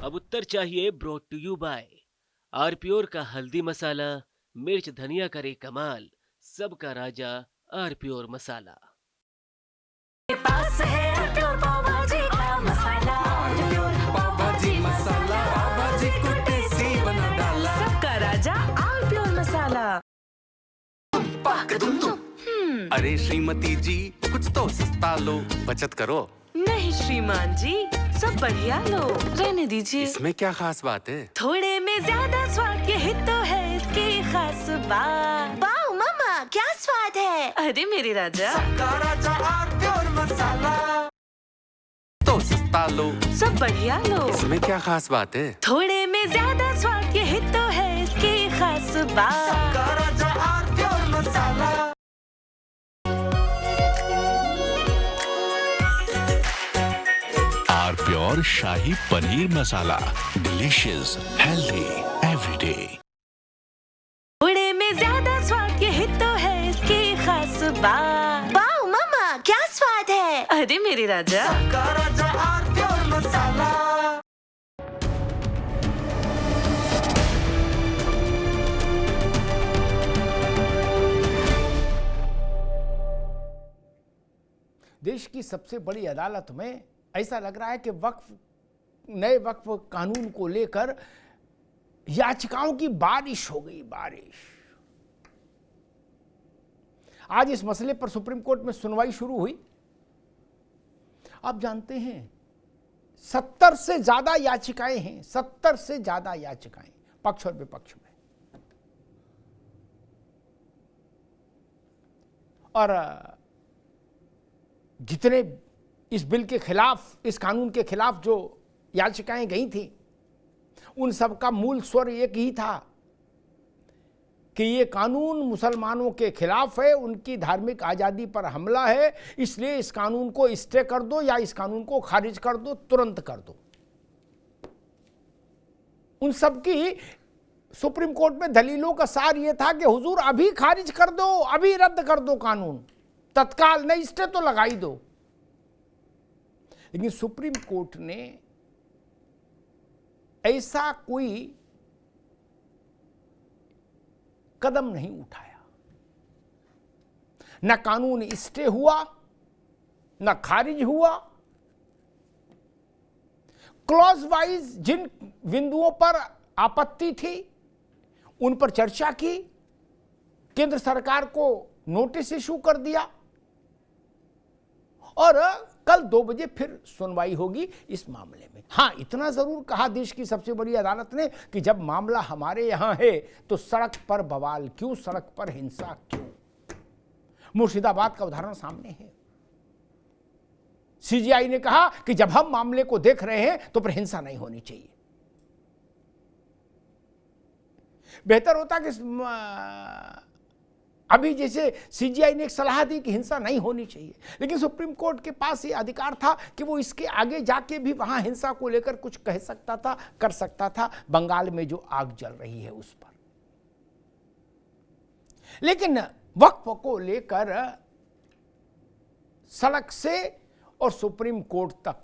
अब उत्तर चाहिए brought to you by R Pure का हल्दी मसाला। मिर्च धनिया करे कमाल, सबका राजा आर प्योर मसाला। के पास है तो पाव भाजी का मसाला, पाव भाजी मसाला, पाव भाजी को टेस्टी बना डाला। सबका राजा आर प्योर मसाला। अरे श्रीमती जी, कुछ तो सस्ता लो, बचत करो। नहीं श्रीमान जी, सब बढ़िया लो, रहने दीजिए। इसमें क्या खास बात है? थोड़े में ज्यादा स्वाद, यही तो है इसकी खास बात। वाओ मम्मा, क्या स्वाद है। अरे मेरे राजा, सबका राजा आर प्योर मसाला। तो सस्ता लो, सब बढ़िया लो, इसमें क्या खास बात है? थोड़े में ज्यादा स्वाद, यही तो है इसकी खास बात। सबका राजा R pure masala. R pure shahi paneer masala, delicious, healthy everyday. थोड़े में ज्यादा स्वाद, यही तो है इसकी खास बात। वाओ मम्मा, क्या स्वाद है। अरे मेरे राजा, सबका राजा आर प्योर मसाला। देश की सबसे बड़ी अदालत में ऐसा लग रहा है कि नए वक्फ कानून को लेकर याचिकाओं की बारिश हो गई, बारिश। आज इस मसले पर सुप्रीम कोर्ट में सुनवाई शुरू हुई। आप जानते हैं 70 से ज्यादा याचिकाएं हैं, 70 से ज्यादा याचिकाएं पक्ष और विपक्ष में। और जितने इस बिल के खिलाफ, इस कानून के खिलाफ जो याचिकाएं गई थी, उन सब का मूल स्वर एक ही था कि ये कानून मुसलमानों के खिलाफ है, उनकी धार्मिक आज़ादी पर हमला है, इसलिए इस कानून को स्टे कर दो या इस कानून को खारिज कर दो, तुरंत कर दो। उन सब की सुप्रीम कोर्ट में दलीलों का सार ये था कि हुजूर अभी खारिज कर दो, अभी रद्द कर दो कानून, तत्काल, नहीं स्टे तो लगाई दो। लेकिन सुप्रीम कोर्ट ने ऐसा कोई कदम नहीं उठाया। न कानून स्टे हुआ, न खारिज हुआ। क्लॉज वाइज जिन बिंदुओं पर आपत्ति थी उन पर चर्चा की, केंद्र सरकार को नोटिस इशू कर दिया और कल 2 बजे फिर सुनवाई होगी इस मामले में। हाँ, इतना जरूर कहा देश की सबसे बड़ी अदालत ने कि जब मामला हमारे यहां है तो सड़क पर बवाल क्यों, सड़क पर हिंसा क्यों। मुर्शिदाबाद का उदाहरण सामने है। सीजीआई ने कहा कि जब हम मामले को देख रहे हैं तो फिर हिंसा नहीं होनी चाहिए। बेहतर होता कि अभी जैसे सीजीआई ने एक सलाह दी कि हिंसा नहीं होनी चाहिए, लेकिन सुप्रीम कोर्ट के पास ये अधिकार था कि वो इसके आगे जाके भी वहां हिंसा को लेकर कुछ कह सकता था, कर सकता था, बंगाल में जो आग जल रही है उस पर। लेकिन वक्फ को लेकर सड़क से और सुप्रीम कोर्ट तक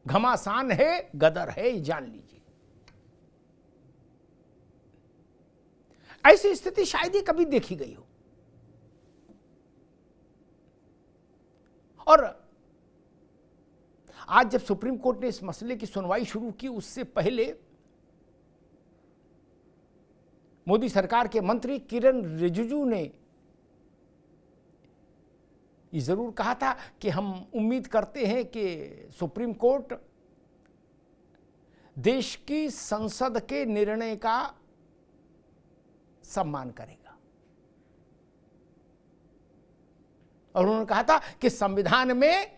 घमासान है, गदर है, ये जान लीजिए। ऐसी स्थिति शायद ही कभी देखी गई हो। और आज जब सुप्रीम कोर्ट ने इस मसले की सुनवाई शुरू की, उससे पहले मोदी सरकार के मंत्री किरण रिजिजू ने ये जरूर कहा था कि हम उम्मीद करते हैं कि सुप्रीम कोर्ट देश की संसद के निर्णय का सम्मान करेगा। और उन्होंने कहा था कि संविधान में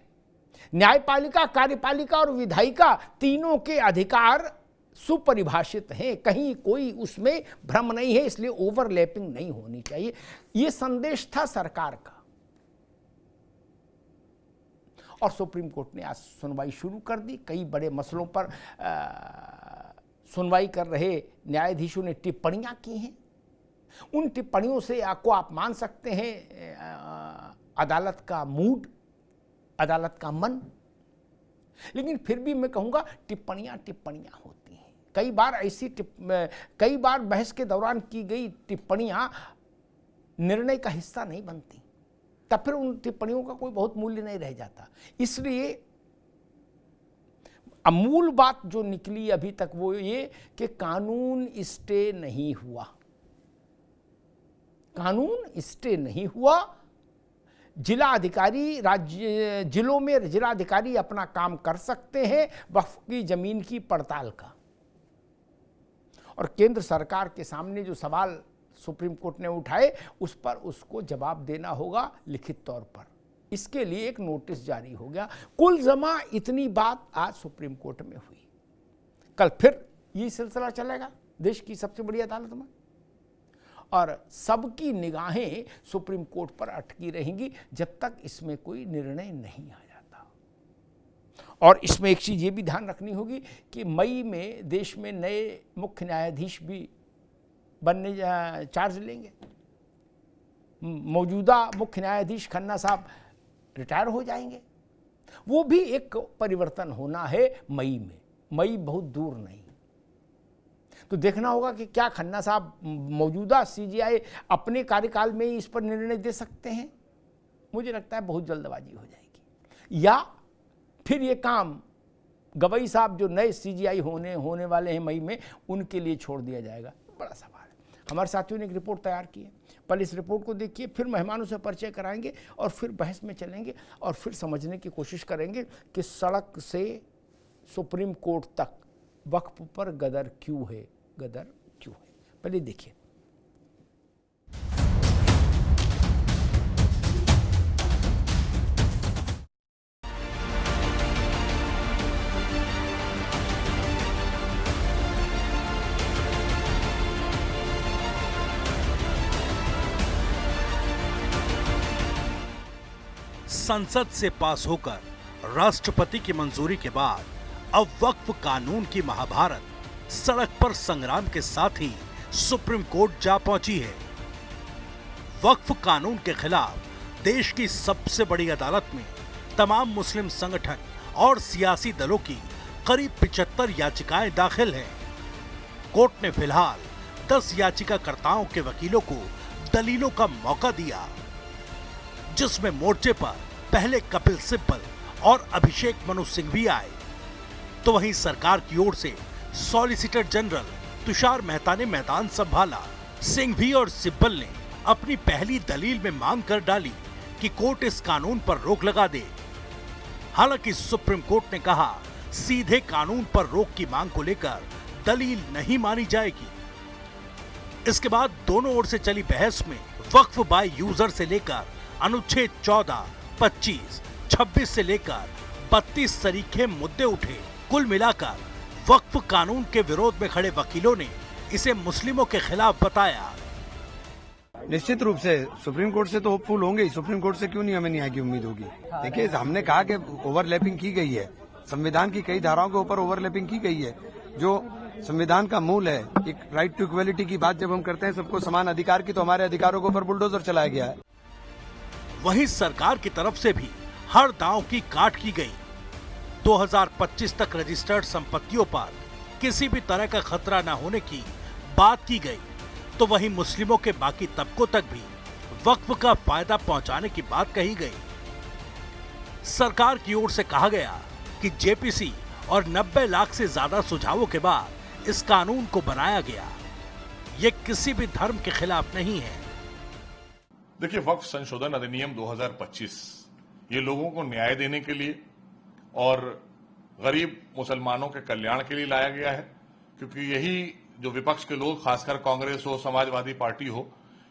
न्यायपालिका, कार्यपालिका और विधायिका तीनों के अधिकार सुपरिभाषित हैं, कहीं कोई उसमें भ्रम नहीं है, इसलिए ओवरलैपिंग नहीं होनी चाहिए। यह संदेश था सरकार का। और सुप्रीम कोर्ट ने आज सुनवाई शुरू कर दी। कई बड़े मसलों पर सुनवाई कर रहे न्यायाधीशों ने टिप्पणियां की हैं। उन टिप्पणियों से आपको आप मान सकते हैं अदालत का मूड, अदालत का मन। लेकिन फिर भी मैं कहूंगा टिप्पणियां होती कई बार बहस के दौरान की गई टिप्पणियां निर्णय का हिस्सा नहीं बनती, तब फिर उन टिप्पणियों का कोई बहुत मूल्य नहीं रह जाता। इसलिए अमूल बात जो निकली अभी तक वो ये कि कानून स्टे नहीं हुआ, कानून स्टे नहीं हुआ। जिला अधिकारी, जिलों में जिला अधिकारी अपना काम कर सकते हैं वक्फ की जमीन की पड़ताल का, और केंद्र सरकार के सामने जो सवाल सुप्रीम कोर्ट ने उठाए उस पर उसको जवाब देना होगा लिखित तौर पर। इसके लिए एक नोटिस जारी हो गया। कुल जमा इतनी बात आज सुप्रीम कोर्ट में हुई। कल फिर ये सिलसिला चलेगा देश की सबसे बड़ी अदालत में, और सबकी निगाहें सुप्रीम कोर्ट पर अटकी रहेंगी जब तक इसमें कोई निर्णय नहीं आ जाता। और इसमें एक चीज़ ये भी ध्यान रखनी होगी कि मई में देश में नए मुख्य न्यायाधीश भी बनने चार्ज लेंगे। मौजूदा मुख्य न्यायाधीश खन्ना साहब रिटायर हो जाएंगे। वो भी एक परिवर्तन होना है मई में, मई बहुत दूर नहीं। तो देखना होगा कि क्या खन्ना साहब मौजूदा सीजीआई अपने कार्यकाल में ही इस पर निर्णय दे सकते हैं। मुझे लगता है बहुत जल्दबाजी हो जाएगी, या फिर ये काम गवई साहब जो नए सीजीआई होने वाले हैं मई में, उनके लिए छोड़ दिया जाएगा। बड़ा सवाल है। हमारे साथियों ने एक रिपोर्ट तैयार की है, पहले इस रिपोर्ट को देखिए, फिर मेहमानों से परिचय कराएंगे और फिर बहस में चलेंगे और फिर समझने की कोशिश करेंगे कि सड़क से सुप्रीम कोर्ट तक वक्फ पर गदर क्यों है, गदर क्यों है। पहले देखिए। संसद से पास होकर राष्ट्रपति की मंजूरी के बाद अब वक्फ कानून की महाभारत सड़क पर संग्राम के साथ ही सुप्रीम कोर्ट जा पहुंची है। वक्फ कानून के खिलाफ देश की सबसे बड़ी अदालत में तमाम मुस्लिम संगठन और सियासी दलों की करीब 75 याचिकाएं दाखिल हैं। कोर्ट ने फिलहाल 10 याचिकाकर्ताओं के वकीलों को दलीलों का मौका दिया, जिसमें मोर्चे पर पहले कपिल सिब्बल और अभिषेक मनु सिंघवी आए, तो वहीं सरकार की ओर से सॉलिसिटर जनरल तुषार मेहता ने मैदान संभाला। सिंघवी और सिब्बल ने अपनी पहली दलील में मांग कर डाली कि कोर्ट इस कानून पर रोक लगा दे। हालांकि सुप्रीम कोर्ट ने कहा सीधे कानून पर रोक की मांग को लेकर दलील नहीं मानी जाएगी। इसके बाद दोनों ओर से चली बहस में वक्फ बाय यूजर से लेकर अनुच्छेद 14, 25, 26 से लेकर 32 तरीके मुद्दे उठे। कुल मिलाकर वक्फ कानून के विरोध में खड़े वकीलों ने इसे मुस्लिमों के खिलाफ बताया। निश्चित रूप से सुप्रीम कोर्ट से तो होपफुल होंगे ही, सुप्रीम कोर्ट से क्यों नहीं हमें न्याय की उम्मीद होगी। देखिए, हमने कहा कि ओवरलैपिंग की गई है, संविधान की कई धाराओं के ऊपर ओवरलैपिंग की गई है, जो संविधान का मूल है। एक राइट टू इक्वलिटी की बात जब हम करते हैं, सबको समान अधिकार की, तो हमारे अधिकारों के ऊपर बुलडोजर चलाया गया है। वहीं सरकार की तरफ से भी हर दांव की काट की गई। 2025 तक रजिस्टर्ड संपत्तियों पर किसी भी तरह का खतरा न होने की बात की गई, तो वहीं मुस्लिमों के बाकी तबकों तक भी वक्फ का फायदा पहुंचाने की बात कही गई। सरकार की ओर से कहा गया कि जेपीसी और 90 लाख से ज्यादा सुझावों के बाद इस कानून को बनाया गया। ये किसी भी धर्म के खिलाफ नहीं है। देखिए, वक्फ संशोधन अधिनियम 2025 ये लोगों को न्याय देने के लिए और गरीब मुसलमानों के कल्याण के लिए लाया गया है, क्योंकि यही जो विपक्ष के लोग, खासकर कांग्रेस हो, समाजवादी पार्टी हो,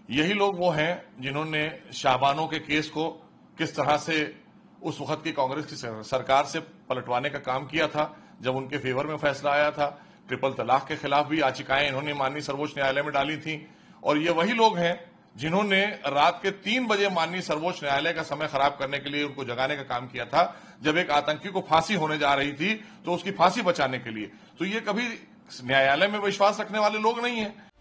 यही लोग वो हैं जिन्होंने शाहबानों के केस को किस तरह से उस वक्त की कांग्रेस की सरकार से पलटवाने का काम किया था जब उनके फेवर में फैसला आया था। ट्रिपल तलाक के खिलाफ भी याचिकाएं इन्होंने माननीय सर्वोच्च न्यायालय में डाली थी, और ये वही लोग हैं जिन्होंने रात के 3 बजे माननीय सर्वोच्च न्यायालय का समय खराब करने के लिए उनको जगाने का काम किया था, जब एक आतंकी को फांसी होने जा रही थी तो उसकी फांसी बचाने के लिए। तो ये कभी न्यायालय में विश्वास रखने वाले लोग नहीं है।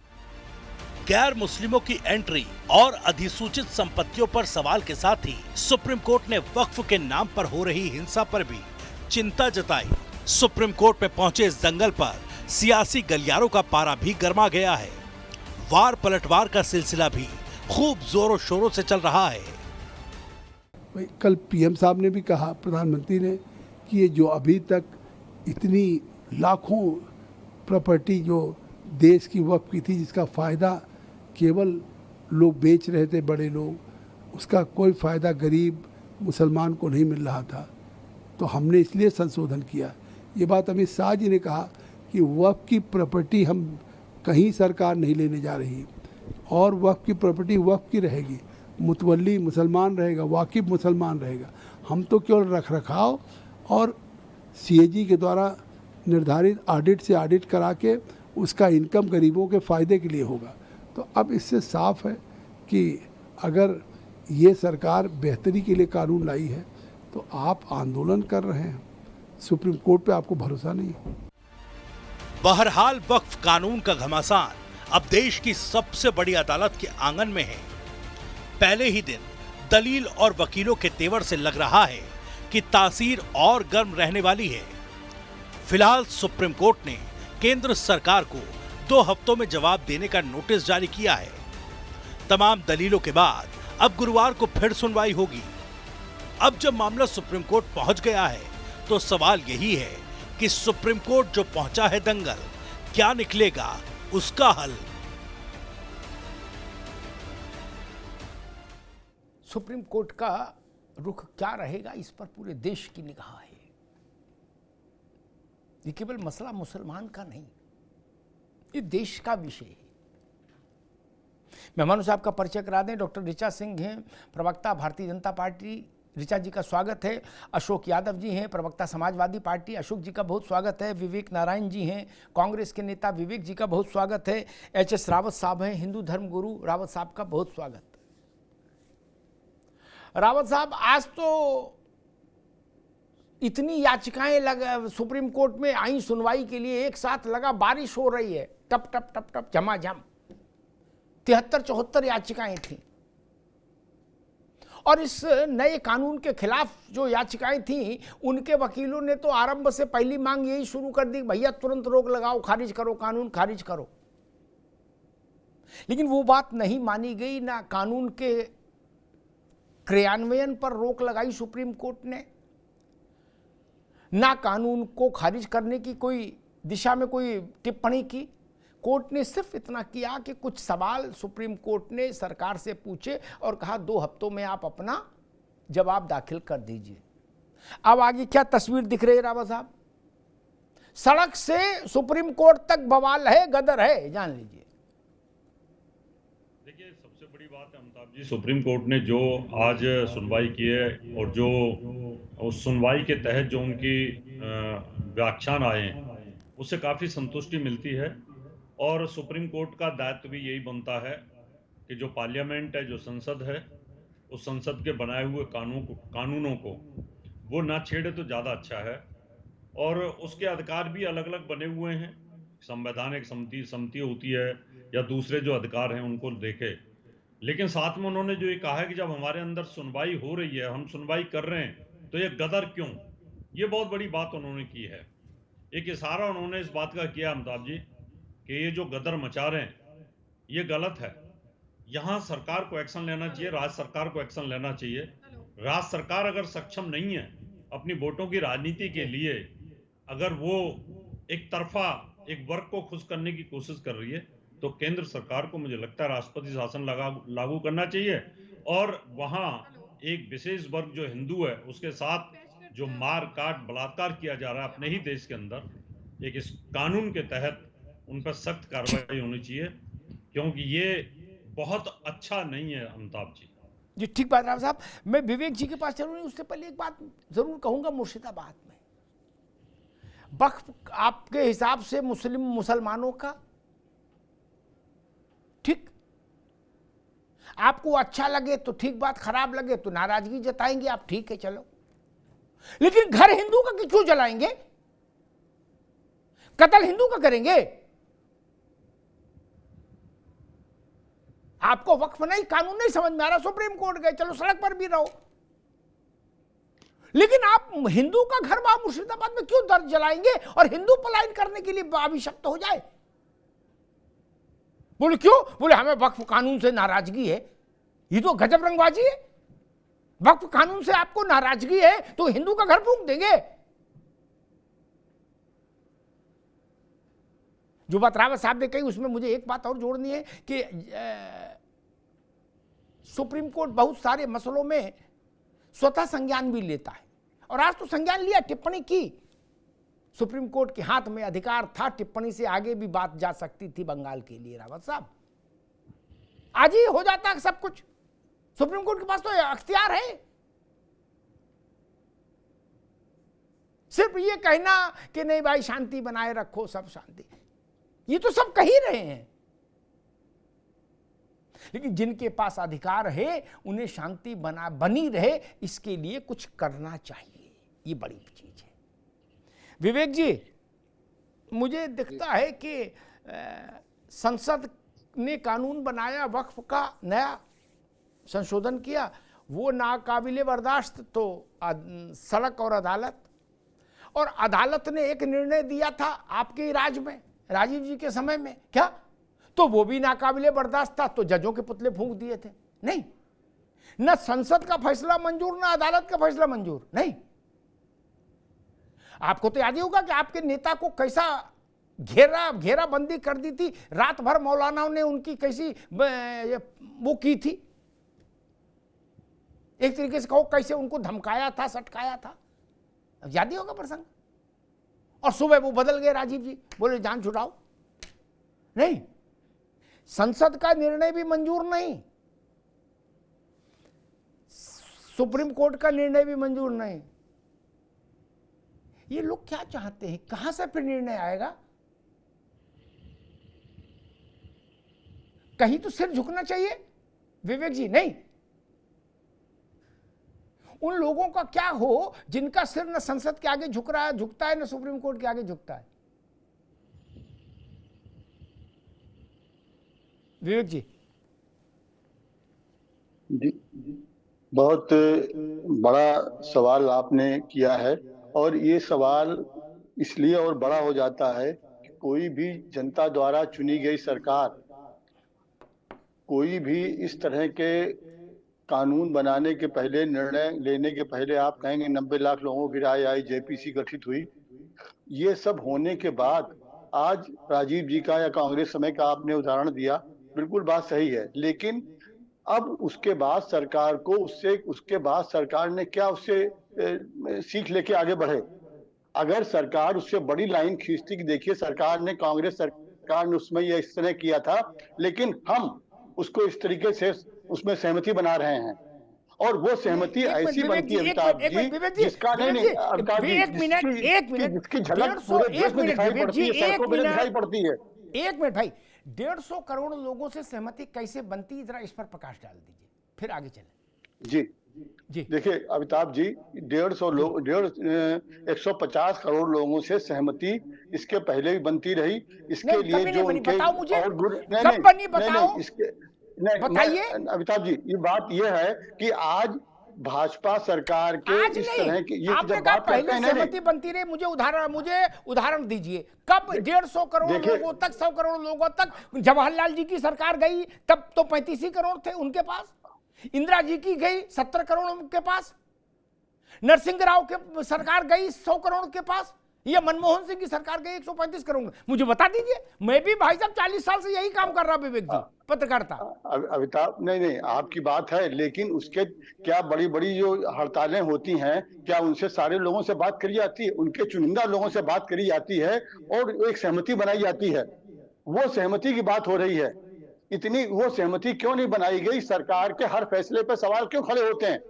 गैर मुस्लिमों की एंट्री और अधिसूचित संपत्तियों पर सवाल के साथ ही सुप्रीम कोर्ट ने वक्फ के नाम पर हो रही हिंसा पर भी चिंता जताई। सुप्रीम कोर्ट में पहुंचे इस दंगल पर सियासी गलियारों का पारा भी गर्मा गया है। वार पलटवार का सिलसिला भी खूब जोरों शोरों से चल रहा है। भाई कल पीएम साहब ने भी कहा, प्रधानमंत्री ने, कि ये जो अभी तक इतनी लाखों प्रॉपर्टी जो देश की वक्फ की थी, जिसका फ़ायदा केवल लोग बेच रहे थे, बड़े लोग, उसका कोई फ़ायदा गरीब मुसलमान को नहीं मिल रहा था, तो हमने इसलिए संशोधन किया। ये बात अमित शाह जी ने कहा कि वक्फ की प्रॉपर्टी हम कहीं सरकार नहीं लेने जा रही, और वक्फ की प्रॉपर्टी वक्फ की रहेगी, मुतवल्ली मुसलमान रहेगा, वाकिफ मुसलमान रहेगा। हम तो केवल रखरखाव और सीएजी के द्वारा निर्धारित ऑडिट से ऑडिट करा के उसका इनकम गरीबों के फ़ायदे के लिए होगा। तो अब इससे साफ है कि अगर ये सरकार बेहतरी के लिए कानून लाई है तो आप आंदोलन कर रहे हैं, सुप्रीम कोर्ट पे आपको भरोसा नहीं है। बहरहाल वक्फ कानून का घमासान अब देश की सबसे बड़ी अदालत के आंगन में है। पहले ही दिन दलील और वकीलों के तेवर से लग रहा है कि तासीर और गर्म रहने वाली है। फिलहाल सुप्रीम कोर्ट ने केंद्र सरकार को 2 हफ्तों में जवाब देने का नोटिस जारी किया है। तमाम दलीलों के बाद अब गुरुवार को फिर सुनवाई होगी। अब जब मामला सुप्रीम कोर्ट पहुंच गया है तो सवाल यही है कि सुप्रीम कोर्ट जो पहुंचा है दंगल, क्या निकलेगा उसका हल। सुप्रीम कोर्ट का रुख क्या रहेगा, इस पर पूरे देश की निगाह है। ये केवल मसला मुसलमान का नहीं, ये देश का विषय है। मेहमानों साहब का परिचय करा दें। डॉक्टर ऋचा सिंह हैं, प्रवक्ता भारतीय जनता पार्टी। ऋचा जी का स्वागत है। अशोक यादव जी हैं, प्रवक्ता समाजवादी पार्टी। अशोक जी का बहुत स्वागत है। विवेक नारायण जी हैं, कांग्रेस के नेता। विवेक जी का बहुत स्वागत है। एच.एस. रावत साहब हैं, हिंदू धर्म गुरु। रावत साहब का बहुत स्वागत। रावत साहब, आज तो इतनी याचिकाएं लग सुप्रीम कोर्ट में आई सुनवाई के लिए, एक साथ लगा बारिश हो रही है, टप टप टप टप झमाझम। 73-74 याचिकाएं थी, और इस नए कानून के खिलाफ जो याचिकाएं थी, उनके वकीलों ने तो आरंभ से पहली मांग यही शुरू कर दी, भैया तुरंत रोक लगाओ, खारिज करो, कानून खारिज करो। लेकिन वो बात नहीं मानी गई। ना कानून के क्रियान्वयन पर रोक लगाई सुप्रीम कोर्ट ने, ना कानून को खारिज करने की कोई दिशा में कोई टिप्पणी की। कोर्ट ने सिर्फ इतना किया कि कुछ सवाल सुप्रीम कोर्ट ने सरकार से पूछे और कहा 2 हफ्तों में आप अपना जवाब दाखिल कर दीजिए। अब आगे क्या तस्वीर दिख रही है रावत साहब? सड़क से सुप्रीम कोर्ट तक बवाल है, गदर है, जान लीजिए। देखिए, सबसे बड़ी बात है अमिताभ जी, सुप्रीम कोर्ट ने जो आज सुनवाई की है, और जो उस सुनवाई के तहत जो उनकी व्याख्यान आए हैं, उससे काफ़ी संतुष्टि मिलती है। और सुप्रीम कोर्ट का दायित्व भी यही बनता है कि जो पार्लियामेंट है, जो संसद है, उस संसद के बनाए हुए कानूनों को वो ना छेड़े तो ज़्यादा अच्छा है। और उसके अधिकार भी अलग अलग बने हुए हैं, संवैधानिक समिति होती है या दूसरे जो अधिकार हैं उनको देखे। लेकिन साथ में उन्होंने जो ये कहा है कि जब हमारे अंदर सुनवाई हो रही है, हम सुनवाई कर रहे हैं, तो ये गदर क्यों, ये बहुत बड़ी बात उन्होंने की है। एक इशारा उन्होंने इस बात का किया अमिताभ जी कि ये जो गदर मचा रहे हैं ये गलत है, यहाँ सरकार को एक्शन लेना चाहिए, राज्य सरकार को एक्शन लेना चाहिए। राज्य सरकार अगर सक्षम नहीं है अपनी वोटों की राजनीति के लिए, अगर वो एक तरफा एक वर्ग को खुश करने की कोशिश कर रही है, तो केंद्र सरकार को मुझे लगता है राष्ट्रपति शासन लागू करना चाहिए। और वहाँ एक विशेष वर्ग जो हिंदू है, उसके साथ जो मार काट बलात्कार किया जा रहा है अपने ही देश के अंदर, एक इस कानून के तहत उन पर सख्त कार्रवाई होनी चाहिए, क्योंकि ये बहुत अच्छा नहीं है अमिताभ जी। जी ठीक बात राव साहब। मैं विवेक जी के पास चलूँ, उससे पहले एक बात जरूर कहूंगा। मुर्शिदाबाद में वक्फ आपके हिसाब से मुसलमानों का ठीक, आपको अच्छा लगे तो ठीक बात, खराब लगे तो नाराजगी जताएंगे आप, ठीक है चलो। लेकिन घर हिंदू का क्यों जलाएंगे? कत्ल हिंदू का करेंगे? आपको वक्फ नहीं, कानून नहीं समझ में आ रहा, सुप्रीम कोर्ट गए, चलो सड़क पर भी रहो। लेकिन आप हिंदू का घर वहां मुर्शिदाबाद में क्यों दर्द जलाएंगे और हिंदू पलायन करने के लिए अभिशप्त हो जाए? बोले क्यों? बोले हमें वक्फ कानून से नाराजगी है। ये तो गजब रंगबाजी है। वक्फ कानून से आपको नाराजगी है तो हिंदू का घर फूंक देंगे। जो बात रावत साहब ने कही उसमें मुझे एक बात और जोड़नी है कि सुप्रीम कोर्ट बहुत सारे मसलों में स्वतः संज्ञान भी लेता है, और आज तो संज्ञान लिया, टिप्पणी की। सुप्रीम कोर्ट के हाथ में अधिकार था, टिप्पणी से आगे भी बात जा सकती थी बंगाल के लिए। रावत साहब, आज ही हो जाता सब कुछ। सुप्रीम कोर्ट के पास तो अख्तियार है। सिर्फ ये कहना कि नहीं भाई शांति बनाए रखो, सब शांति, ये तो सब कह ही रहे हैं, लेकिन जिनके पास अधिकार है उन्हें शांति बनी रहे, इसके लिए कुछ करना चाहिए। ये बड़ी चीज है। विवेक जी, मुझे दिखता है कि संसद ने कानून बनाया, वक्फ का नया संशोधन किया, वो नाकाबिले बर्दाश्त तो सड़क और अदालत। और अदालत ने एक निर्णय दिया था आपके राज में, राजीव जी के समय में, क्या तो वो भी नाकाबिले बर्दाश्त था, तो जजों के पुतले फूंक दिए थे। नहीं, न संसद का फैसला मंजूर, न अदालत का फैसला मंजूर। नहीं, आपको तो याद ही होगा कि आपके नेता को कैसा घेराबंदी कर दी थी, रात भर मौलानाओं ने उनकी कैसी वो की थी, एक तरीके से कहो कैसे उनको धमकाया था, सटकाया था। याद ही होगा प्रसंग। और सुबह वो बदल गए राजीव जी, बोले जान छुड़ाओ। नहीं, संसद का निर्णय भी मंजूर नहीं, सुप्रीम कोर्ट का निर्णय भी मंजूर नहीं। ये लोग क्या चाहते हैं? कहां से फिर निर्णय आएगा? कहीं तो सिर झुकना चाहिए विवेक जी। नहीं, उन लोगों का क्या हो जिनका सिर न संसद के आगे झुकता है न सुप्रीम कोर्ट के आगे झुकता है। विवेक जी। बहुत बड़ा सवाल आपने किया है, और ये सवाल इसलिए और बड़ा हो जाता है कि कोई भी जनता द्वारा चुनी गई सरकार कोई भी इस तरह के कानून बनाने के पहले, निर्णय लेने के पहले, आप कहेंगे 90 लाख लोगों की राय आई, जेपीसी गठित हुई, ये सब होने के बाद आज राजीव जी का या कांग्रेस समय का आपने उदाहरण दिया, बिल्कुल बात सही है। लेकिन अब उसके बाद सरकार को उसके बाद सरकार ने क्या उससे सीख लेके आगे बढ़े। अगर सरकार उससे बड़ी लाइन खींचती कि देखिए सरकार ने, कांग्रेस सरकार ने उसमें यह इस तरह किया था, लेकिन हम उसको इस तरीके से उसमें सहमति बना रहे हैं, और वो सहमति ऐसी बनती है अमिताभ जी जिसका नहीं अमिताभ जी जिसकी झलक पूरे देश में दिखाई पड़ती है, सड़कों पर दिखाई पड़ती है। एक मिनट भाई, 150 करोड़ लोगों से सहमति कैसे बनती है, जरा इस पर प्रकाश डाल दीजिए, फिर आगे चले। जी जी, देखिए अमिताभ जी, 150 करोड़ लोगों से सहमति इसके पहले भी बनती रही। इसके लिए जो उनके बताओ मुझे, और कब बनी बताओ, बताइए अमिताभ जी। ये बात ये है कि आज भाजपा सरकार के इस तरह की ये जब बात करते हैं, सहमति बनती रही, मुझे उदाहरण दीजिए कब 150 करोड़ लोगों तक, 100 करोड़ लोगों तक। जवाहरलाल जी की सरकार गई तब तो 35 ही करोड़ थे उनके पास, इंदिरा जी की गई 70 करोड़ उनके पास, नरसिंह राव के सरकार गई 100 करोड़ के पास, ये मनमोहन सिंह की सरकार गई 135 करोड़। मुझे बता दीजिए, मैं भी भाई साहब 40 साल से यही काम कर रहा विवेक जी, पत्रकारिता। अमिताभ, नहीं आपकी बात है, लेकिन उसके क्या बड़ी बड़ी जो हड़तालें होती हैं, क्या उनसे सारे लोगों से बात करी जाती है? उनके चुनिंदा लोगों से बात करी जाती है और एक सहमति बनाई जाती है। वो सहमति की बात हो रही है। इतनी वो सहमति क्यों नहीं बनाई गई? सरकार के हर फैसले पर सवाल क्यों खड़े होते हैं?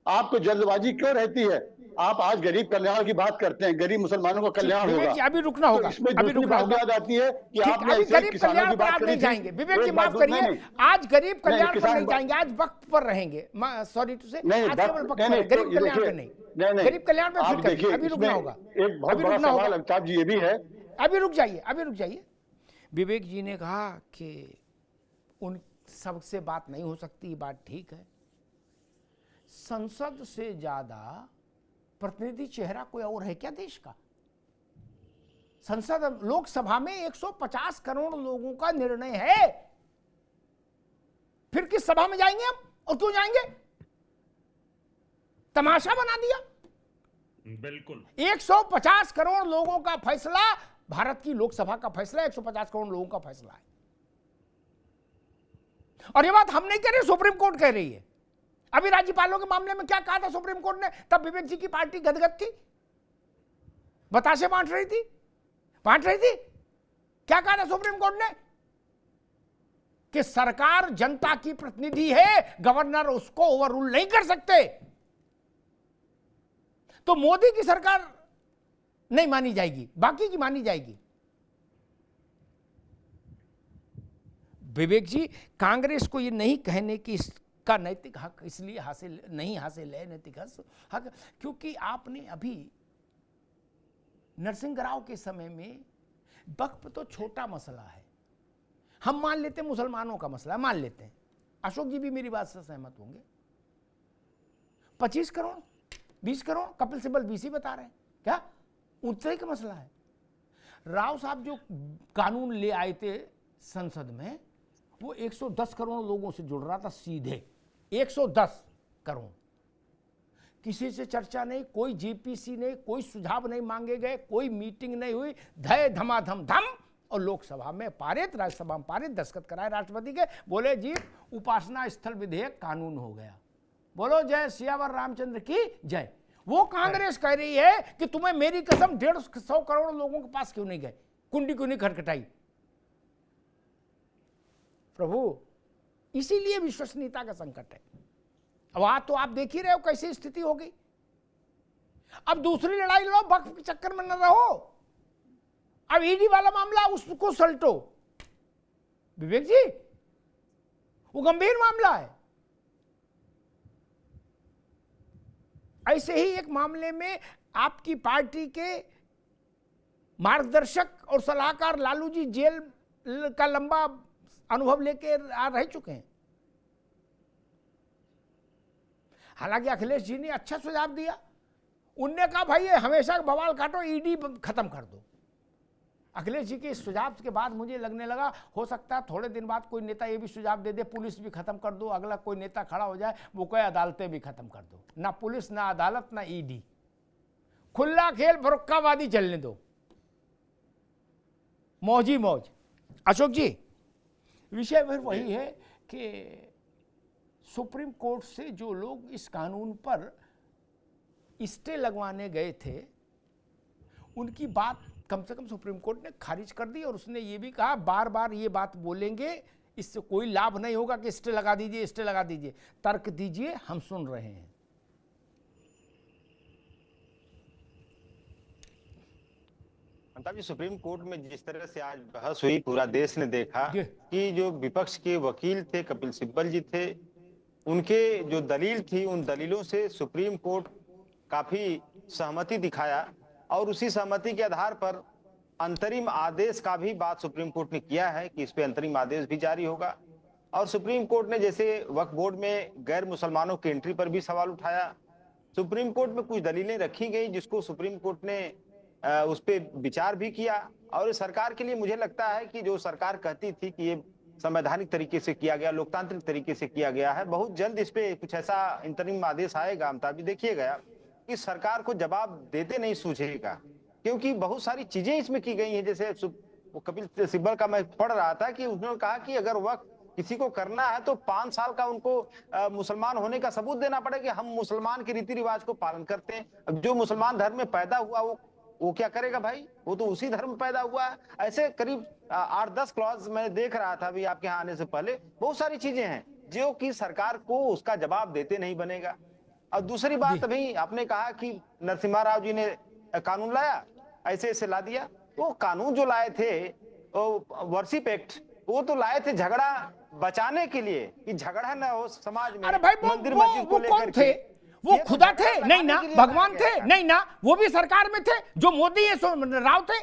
आपको जल्दबाजी क्यों रहती है? आप आज गरीब कल्याण की बात करते हैं, गरीब मुसलमानों का कल्याण होगा, अभी रुकना होगा। तो इसमें दूसरी बात याद आती है कि आपने गरीब कल्याण पर आप नहीं जाएंगे विवेक जी, माफ करिए, आज गरीब कल्याण पर नहीं जाएंगे, आज वक्त पर रहेंगे। सॉरी टू से, आज केवल वक्त पर, गरीब कल्याण पर नहीं, गरीब कल्याण पर फिर करिए, अभी रुकना होगा। एक बहुत बड़ा सवाल अमिताभ जी ये भी है, अभी रुक जाइए। विवेक जी ने कहा कि उन सबसे बात नहीं हो सकती, बात ठीक है। संसद से ज्यादा प्रतिनिधि चेहरा कोई और है क्या देश का? संसद लोकसभा में 150 करोड़ लोगों का निर्णय है। फिर किस सभा में जाएंगे हम और क्यों जाएंगे? तमाशा बना दिया। बिल्कुल 150 करोड़ लोगों का फैसला, भारत की लोकसभा का फैसला 150 करोड़ लोगों का फैसला है। और ये बात हम नहीं कह रहे, सुप्रीम कोर्ट कह रही है। अभी राज्यपालों के मामले में क्या कहा था सुप्रीम कोर्ट ने? तब विवेक जी की पार्टी गदगद थी, बताशे बांट रही थी। क्या कहा था सुप्रीम कोर्ट ने? कि सरकार जनता की प्रतिनिधि है, गवर्नर उसको ओवररूल नहीं कर सकते। तो मोदी की सरकार नहीं मानी जाएगी, बाकी की मानी जाएगी। विवेक जी, कांग्रेस को ये नहीं कहने की इसका नैतिक हक इसलिए नहीं हासिल है नैतिक हक, क्योंकि आपने अभी नरसिंह राव के समय में वक्फ तो छोटा मसला है, हम मान लेते हैं मुसलमानों का मसला है, मान लेते हैं। अशोक जी भी मेरी बात से सहमत होंगे। 25 करोड़ 20 करोड़ कपिल सिब्बल 20 ही बता रहे हैं, क्या उतना का मसला है? राव साहब जो कानून ले आए थे संसद में, वो 110 करोड़ लोगों से जुड़ रहा था सीधे, 110 करोड़। किसी से चर्चा नहीं, कोई जीपीसी नहीं, कोई सुझाव नहीं मांगे गए, कोई मीटिंग नहीं हुई, धय धमाधम धम, और लोकसभा में पारित, राज्यसभा में पारित, दस्तखत कराए राष्ट्रपति के, बोले जी उपासना स्थल विधेयक कानून हो गया। बोलो जय सियावर रामचंद्र की जय। वो कांग्रेस कह रही है कि तुम्हें मेरी कसम 150 करोड़ लोगों के पास क्यों नहीं गए, कुंडी क्यों नहीं खटखटाई? प्रभु, इसीलिए विश्वसनीयता का संकट है। अब आज तो आप देख ही रहे हो कैसी स्थिति हो गई। अब दूसरी लड़ाई लड़ो, वक्फ के चक्कर में न रहो। अब ईडी वाला मामला उसको सलटो। विवेक जी, वो गंभीर मामला है। ऐसे ही एक मामले में आपकी पार्टी के मार्गदर्शक और सलाहकार लालू जी जेल का लंबा अनुभव लेके रह चुके हैं। हालांकि अखिलेश जी ने अच्छा सुझाव दिया, उनने कहा भाई ये हमेशा बवाल काटो, ईडी खत्म कर दो। अखिलेश जी के इस सुझाव के बाद मुझे लगने लगा हो सकता है थोड़े दिन बाद कोई नेता ये भी सुझाव दे दे, पुलिस भी खत्म कर दो। अगला कोई नेता खड़ा हो जाए वो कहे अदालतें भी खत्म कर दो, ना पुलिस ना अदालत ना ईडी, खुला खेल फरुक्काबादी चलने दो, मौज ही मौज। अशोक जी, विषय फिर वही है कि सुप्रीम कोर्ट से जो लोग इस कानून पर स्टे लगवाने गए थे, उनकी बात कम से कम सुप्रीम कोर्ट ने खारिज कर दी। और उसने ये भी कहा बार बार ये बात बोलेंगे इससे कोई लाभ नहीं होगा कि स्टे लगा दीजिए, स्टे लगा दीजिए, तर्क दीजिए, हम सुन रहे हैं। अमिताभ जी, सुप्रीम कोर्ट में जिस तरह से आज बहस हुई, पूरा देश ने देखा कि जो विपक्ष के वकील थे कपिल सिब्बल जी थे, उनके जो दलील थी, उन दलीलों से सुप्रीम कोर्ट काफी सहमति दिखाया और उसी सहमति के आधार पर अंतरिम आदेश का भी बात सुप्रीम कोर्ट ने किया है कि इस पे अंतरिम आदेश भी जारी होगा। और सुप्रीम कोर्ट ने जैसे वक्फ बोर्ड में गैर मुसलमानों की एंट्री पर भी सवाल उठाया, सुप्रीम कोर्ट में कुछ दलीलें रखी गई जिसको सुप्रीम कोर्ट ने उस पर विचार भी किया। और सरकार के लिए मुझे लगता है कि जो सरकार कहती थी कि ये संवैधानिक तरीके से किया गया, लोकतांत्रिक तरीके से किया गया है, बहुत जल्द इस पे कुछ ऐसा अंतरिम आदेश आएगा। अमिताभ जी, देखिएगा कि सरकार को जवाब देते नहीं सूझेगा, क्योंकि बहुत सारी चीजें इसमें की गई हैं। जैसे कपिल सिब्बल का मैं पढ़ रहा था कि उन्होंने कहा कि अगर वक्त किसी को करना है तो 5 साल का उनको मुसलमान होने का सबूत देना पड़ेगा कि हम मुसलमान के रीति रिवाज को पालन करते हैं। अब जो मुसलमान धर्म में पैदा हुआ वो क्या करेगा भाई, वो तो उसी धर्म में पैदा हुआ है। ऐसे करीब 8-10 क्लॉज मैं देख रहा था अभी आपके यहाँ आने से पहले, बहुत सारी चीजें हैं जो कि सरकार को उसका जवाब देते नहीं बनेगा। और दूसरी बात, अभी आपने कहा कि नरसिम्हा राव जी ने कानून लाया, ऐसे ऐसे ला दिया। वो कानून जो लाए थे, वर्शिप एक्ट, वो तो लाए थे झगड़ा बचाने के लिए कि झगड़ा न हो समाज में। अरे भाई मंदिर मस्जिद को लेकर थे, वो खुदा थे नहीं ना, भगवान थे नहीं ना, वो भी सरकार में थे। जो मोदी राव थे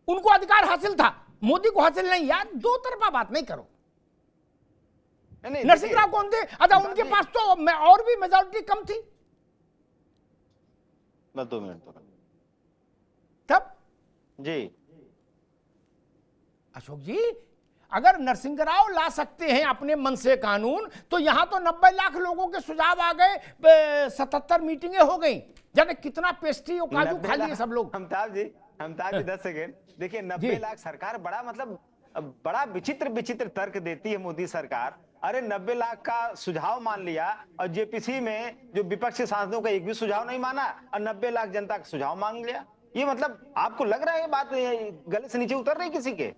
उनको अधिकार हासिल था, मोदी को हासिल नहीं। यार दो तरफा बात नहीं करो। नरसिंह राव कौन थे? अच्छा, उनके पास तो और भी मेजॉरिटी कम थी। बस 2 मिनट तो तब जी। अशोक जी, अगर नरसिंह राव ला सकते हैं अपने मन से कानून, तो यहां तो 90 लाख लोगों के सुझाव आ गए, 77 मीटिंगें हो गई, जाने कितना पेस्ट्री और काजू खा लिए सब लोग। हमताब जी 10 सेकेंड देखिए, 90 लाख सरकार बड़ा मतलब बड़ा विचित्र तर्क देती है मोदी सरकार। अरे 90 लाख का सुझाव मान लिया और जेपीसी में जो विपक्षी सांसदों का एक भी सुझाव नहीं माना और 90 लाख जनता का सुझाव मांग लिया। ये मतलब आपको लग रहा है ये बात गले से नीचे उतर रही किसी के?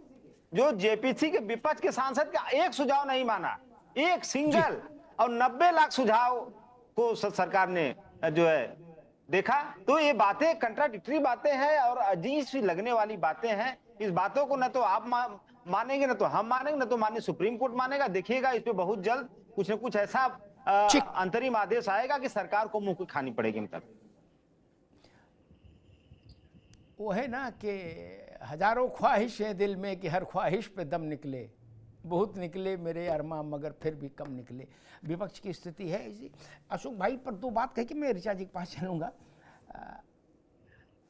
जो जेपीसी के विपक्ष के सांसद का एक सुझाव नहीं माना, एक सिंगल, और 90 लाख सुझाव को सरकार ने जो है देखा। तो ये बातें कंट्राडिक्टरी बातें हैं और अजीब सी लगने वाली बातें हैं। इस बातों को न तो आप मानेंगे, न तो हम मानेंगे, न तो माननीय सुप्रीम कोर्ट मानेगा। देखिएगा इस पे बहुत जल्द कुछ न कुछ ऐसा अंतरिम आदेश आएगा कि सरकार को मुंह की खानी पड़ेगी। मतलब वो है ना कि हजारों ख्वाहिशें दिल में कि हर ख्वाहिश पे दम निकले, बहुत निकले मेरे अरमा मगर फिर भी कम निकले। विपक्ष की स्थिति है इसी। अशोक भाई पर 2 बात कही कि मैं ऋचा जी के पास चलूँगा।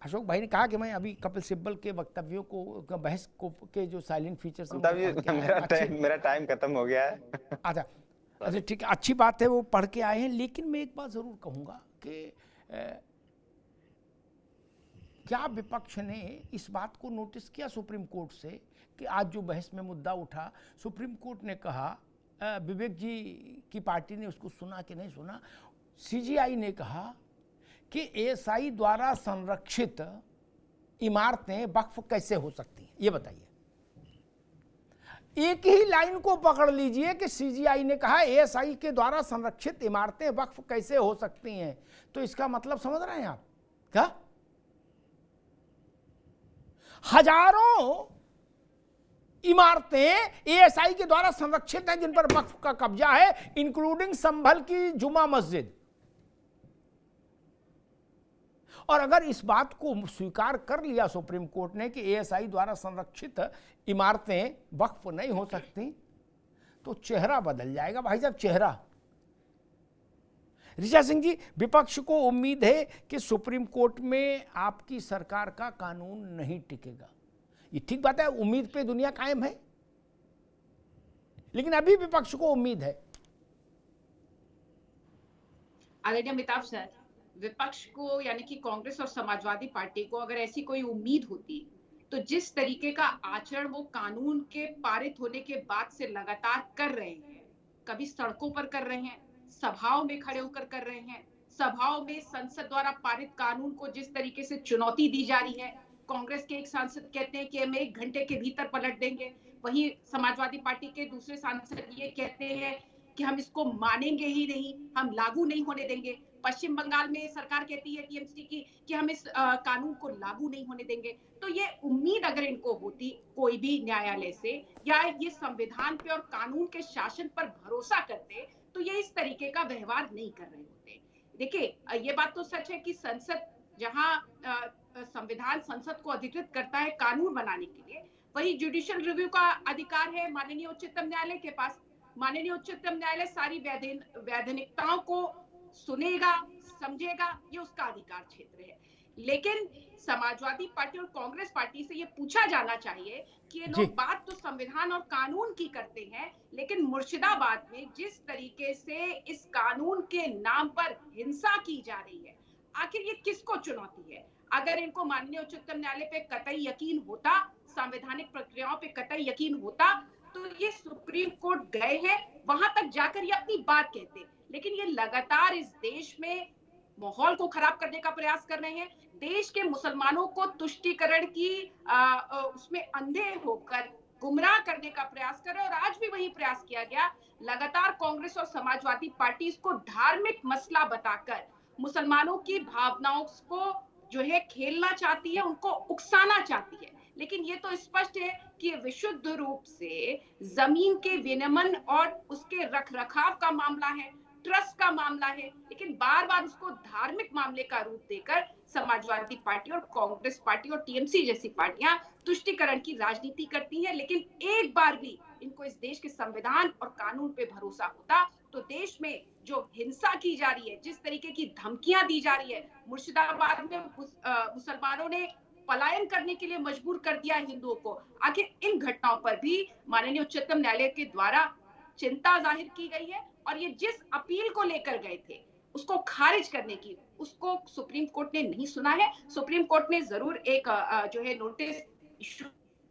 अशोक भाई ने कहा कि मैं अभी कपिल सिब्बल के वक्तव्यों को, बहस को के जो साइलेंट फीचर्स मेरा टाइम खत्म हो गया है। अच्छा ठीक है, अच्छी बात है वो पढ़ के आए हैं। लेकिन मैं एक बात ज़रूर कहूँगा कि क्या विपक्ष ने इस बात को नोटिस किया सुप्रीम कोर्ट से कि आज जो बहस में मुद्दा उठा, सुप्रीम कोर्ट ने कहा, विवेक जी की पार्टी ने उसको सुना कि नहीं सुना, सीजीआई ने कहा कि एएसआई द्वारा संरक्षित इमारतें वक्फ कैसे हो सकती हैं, ये बताइए। एक ही लाइन को पकड़ लीजिए कि सीजीआई ने कहा एएसआई के द्वारा संरक्षित इमारतें वक्फ कैसे हो सकती हैं, तो इसका मतलब समझ रहे हैं आप क्या? हजारों इमारतें एएसआई के द्वारा संरक्षित हैं जिन पर वक्फ का कब्जा है, इंक्लूडिंग संभल की जुमा मस्जिद। और अगर इस बात को स्वीकार कर लिया सुप्रीम कोर्ट ने कि एएसआई द्वारा संरक्षित इमारतें वक्फ नहीं हो सकती, तो चेहरा बदल जाएगा भाई साहब, चेहरा। ऋचा सिंह जी, विपक्ष को उम्मीद है कि सुप्रीम कोर्ट में आपकी सरकार का कानून नहीं टिकेगा। ये ठीक बात है, उम्मीद पे दुनिया कायम है, लेकिन अभी विपक्ष को उम्मीद है। आदरणीय अमिताभ सर, विपक्ष को यानी कि कांग्रेस और समाजवादी पार्टी को अगर ऐसी कोई उम्मीद होती तो जिस तरीके का आचरण वो कानून के पारित होने के बाद से लगातार कर रहे हैं, कभी सड़कों पर कर रहे हैं, सभाओं में खड़े होकर कर रहे हैं, सभाओं में संसद द्वारा पारित कानून को जिस तरीके से चुनौती दी जा रही है, कांग्रेस के एक सांसद कहते हैं कि हम 1 घंटे के भीतर पलट देंगे, वहीं समाजवादी पार्टी के दूसरे सांसद ये कहते हैं कि हम इसको मानेंगे ही नहीं, हम लागू नहीं होने देंगे। पश्चिम बंगाल में सरकार कहती है टीएमसी की कि हम इस कानून को लागू नहीं होने देंगे। तो ये उम्मीद अगर इनको होती कोई भी न्यायालय से, या ये संविधान पे और कानून के शासन पर भरोसा करते, तो ये इस तरीके का व्यवहार नहीं कर रहे होते। देखिए, ये बात तो सच है कि संसद, जहां संविधान संसद को अधिकृत करता है कानून बनाने के लिए, वही जुडिशियल रिव्यू का अधिकार है माननीय उच्चतम न्यायालय के पास। माननीय उच्चतम न्यायालय सारी वैधानिकताओं को सुनेगा, समझेगा, ये उसका अधिकार क्षेत्र है। लेकिन समाजवादी पार्टी और कांग्रेस पार्टी से ये पूछा जाना चाहिए कि ये लोग बात तो संविधान और कानून की करते हैं, लेकिन मुर्शिदाबाद में जिस तरीके से इस कानून के नाम पर हिंसा की जा रही है, आखिर ये किसको चुनौती है? अगर इनको माननीय उच्चतम न्यायालय पे कतई यकीन होता, संवैधानिक प्रक्रियाओं पे कतई यकीन होता, तो ये सुप्रीम कोर्ट गए हैं, वहां तक जाकर ये अपनी बात कहते। लेकिन ये लगातार इस देश में माहौल को खराब करने का प्रयास कर रहे हैं, देश के मुसलमानों को तुष्टीकरण की उसमें अंधे होकर गुमराह करने का प्रयास कर रहे हैं। और आज भी वही प्रयास किया गया। लगातार कांग्रेस और समाजवादी पार्टी इसको धार्मिक मसला बताकर मुसलमानों की भावनाओं को जो है खेलना चाहती है, उनको उकसाना चाहती है। लेकिन ये तो स्पष्ट है कि ये विशुद्ध रूप से जमीन के विनियमन और उसके रखरखाव का मामला है, ट्रस्ट का मामला है। लेकिन बार बार उसको धार्मिक मामले का रूप देकर समाजवादी पार्टी और कांग्रेस पार्टी और टीएमसी जैसी पार्टियां तुष्टीकरण की राजनीति करती हैं। लेकिन एक बार भी इनको इस देश के संविधान और कानून पे भरोसा होता तो देश में जो हिंसा की जा रही है, जिस तरीके की धमकियां दी जा रही है, मुर्शिदाबाद में मुसलमानों ने पलायन करने के लिए मजबूर कर दिया हिंदुओं को। आखिर इन घटनाओं पर भी माननीय उच्चतम न्यायालय के द्वारा चिंता जाहिर की गई है और ये जिस अपील को लेकर गए थे उसको खारिज करने की, उसको सुप्रीम कोर्ट ने नहीं सुना है। सुप्रीम कोर्ट ने जरूर एक जो है नोटिस इशू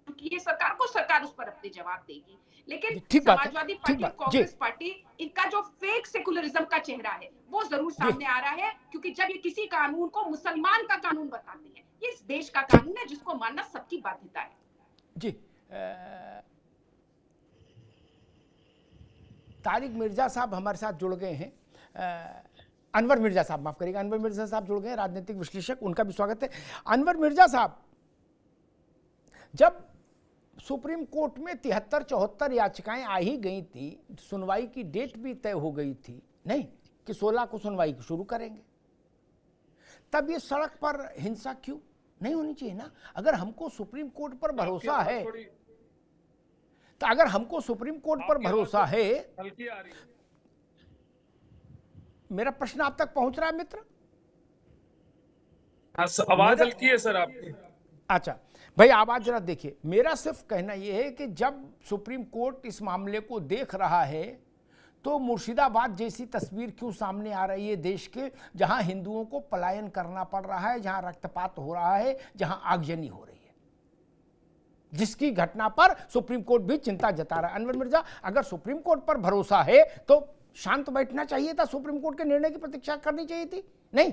की है सरकार को, सरकार उस पर अपने जवाब देगी। लेकिन समाजवादी पार्टी और कांग्रेस पार्टी, इनका जो फेक सेकुलरिज्म का चेहरा है वो जरूर सामने आ रहा है, क्योंकि जब ये किसी कानून को मुसलमान का कानून बताते हैं, ये इस देश का कानून है जिसको मानना सबकी बाध्यता है। जी तारिक मिर्जा साहब हमारे साथ जुड़ गए हैं। अनवर मिर्जा साहब, माफ करिएगा, अनवर मिर्जा साहब जुड़ गए हैं, राजनीतिक विश्लेषक, उनका भी स्वागत है। अनवर मिर्जा साहब, जब सुप्रीम कोर्ट में 73-74 याचिकाएं आ ही गई थी, सुनवाई की डेट भी तय हो गई थी, नहीं कि 16 को सुनवाई शुरू करेंगे, तब ये सड़क पर हिंसा क्यों नहीं होनी चाहिए ना? अगर हमको सुप्रीम कोर्ट पर भरोसा है, तो अगर हमको सुप्रीम कोर्ट पर भरोसा है, मेरा प्रश्न आप तक पहुंच रहा है मित्र? आवाज हल्की है सर आपकी। अच्छा भाई, आवाज जरा देखिए। मेरा सिर्फ कहना यह है कि जब सुप्रीम कोर्ट इस मामले को देख रहा है तो मुर्शिदाबाद जैसी तस्वीर क्यों सामने आ रही है देश के, जहां हिंदुओं को पलायन करना पड़ रहा है, जहां रक्तपात हो रहा है, जहां आगजनी हो रही है, जिसकी घटना पर सुप्रीम कोर्ट भी चिंता जता रहा है। अनवर मिर्जा, अगर सुप्रीम कोर्ट पर भरोसा है तो शांत बैठना चाहिए था, सुप्रीम कोर्ट के निर्णय की प्रतीक्षा करनी चाहिए थी, नहीं?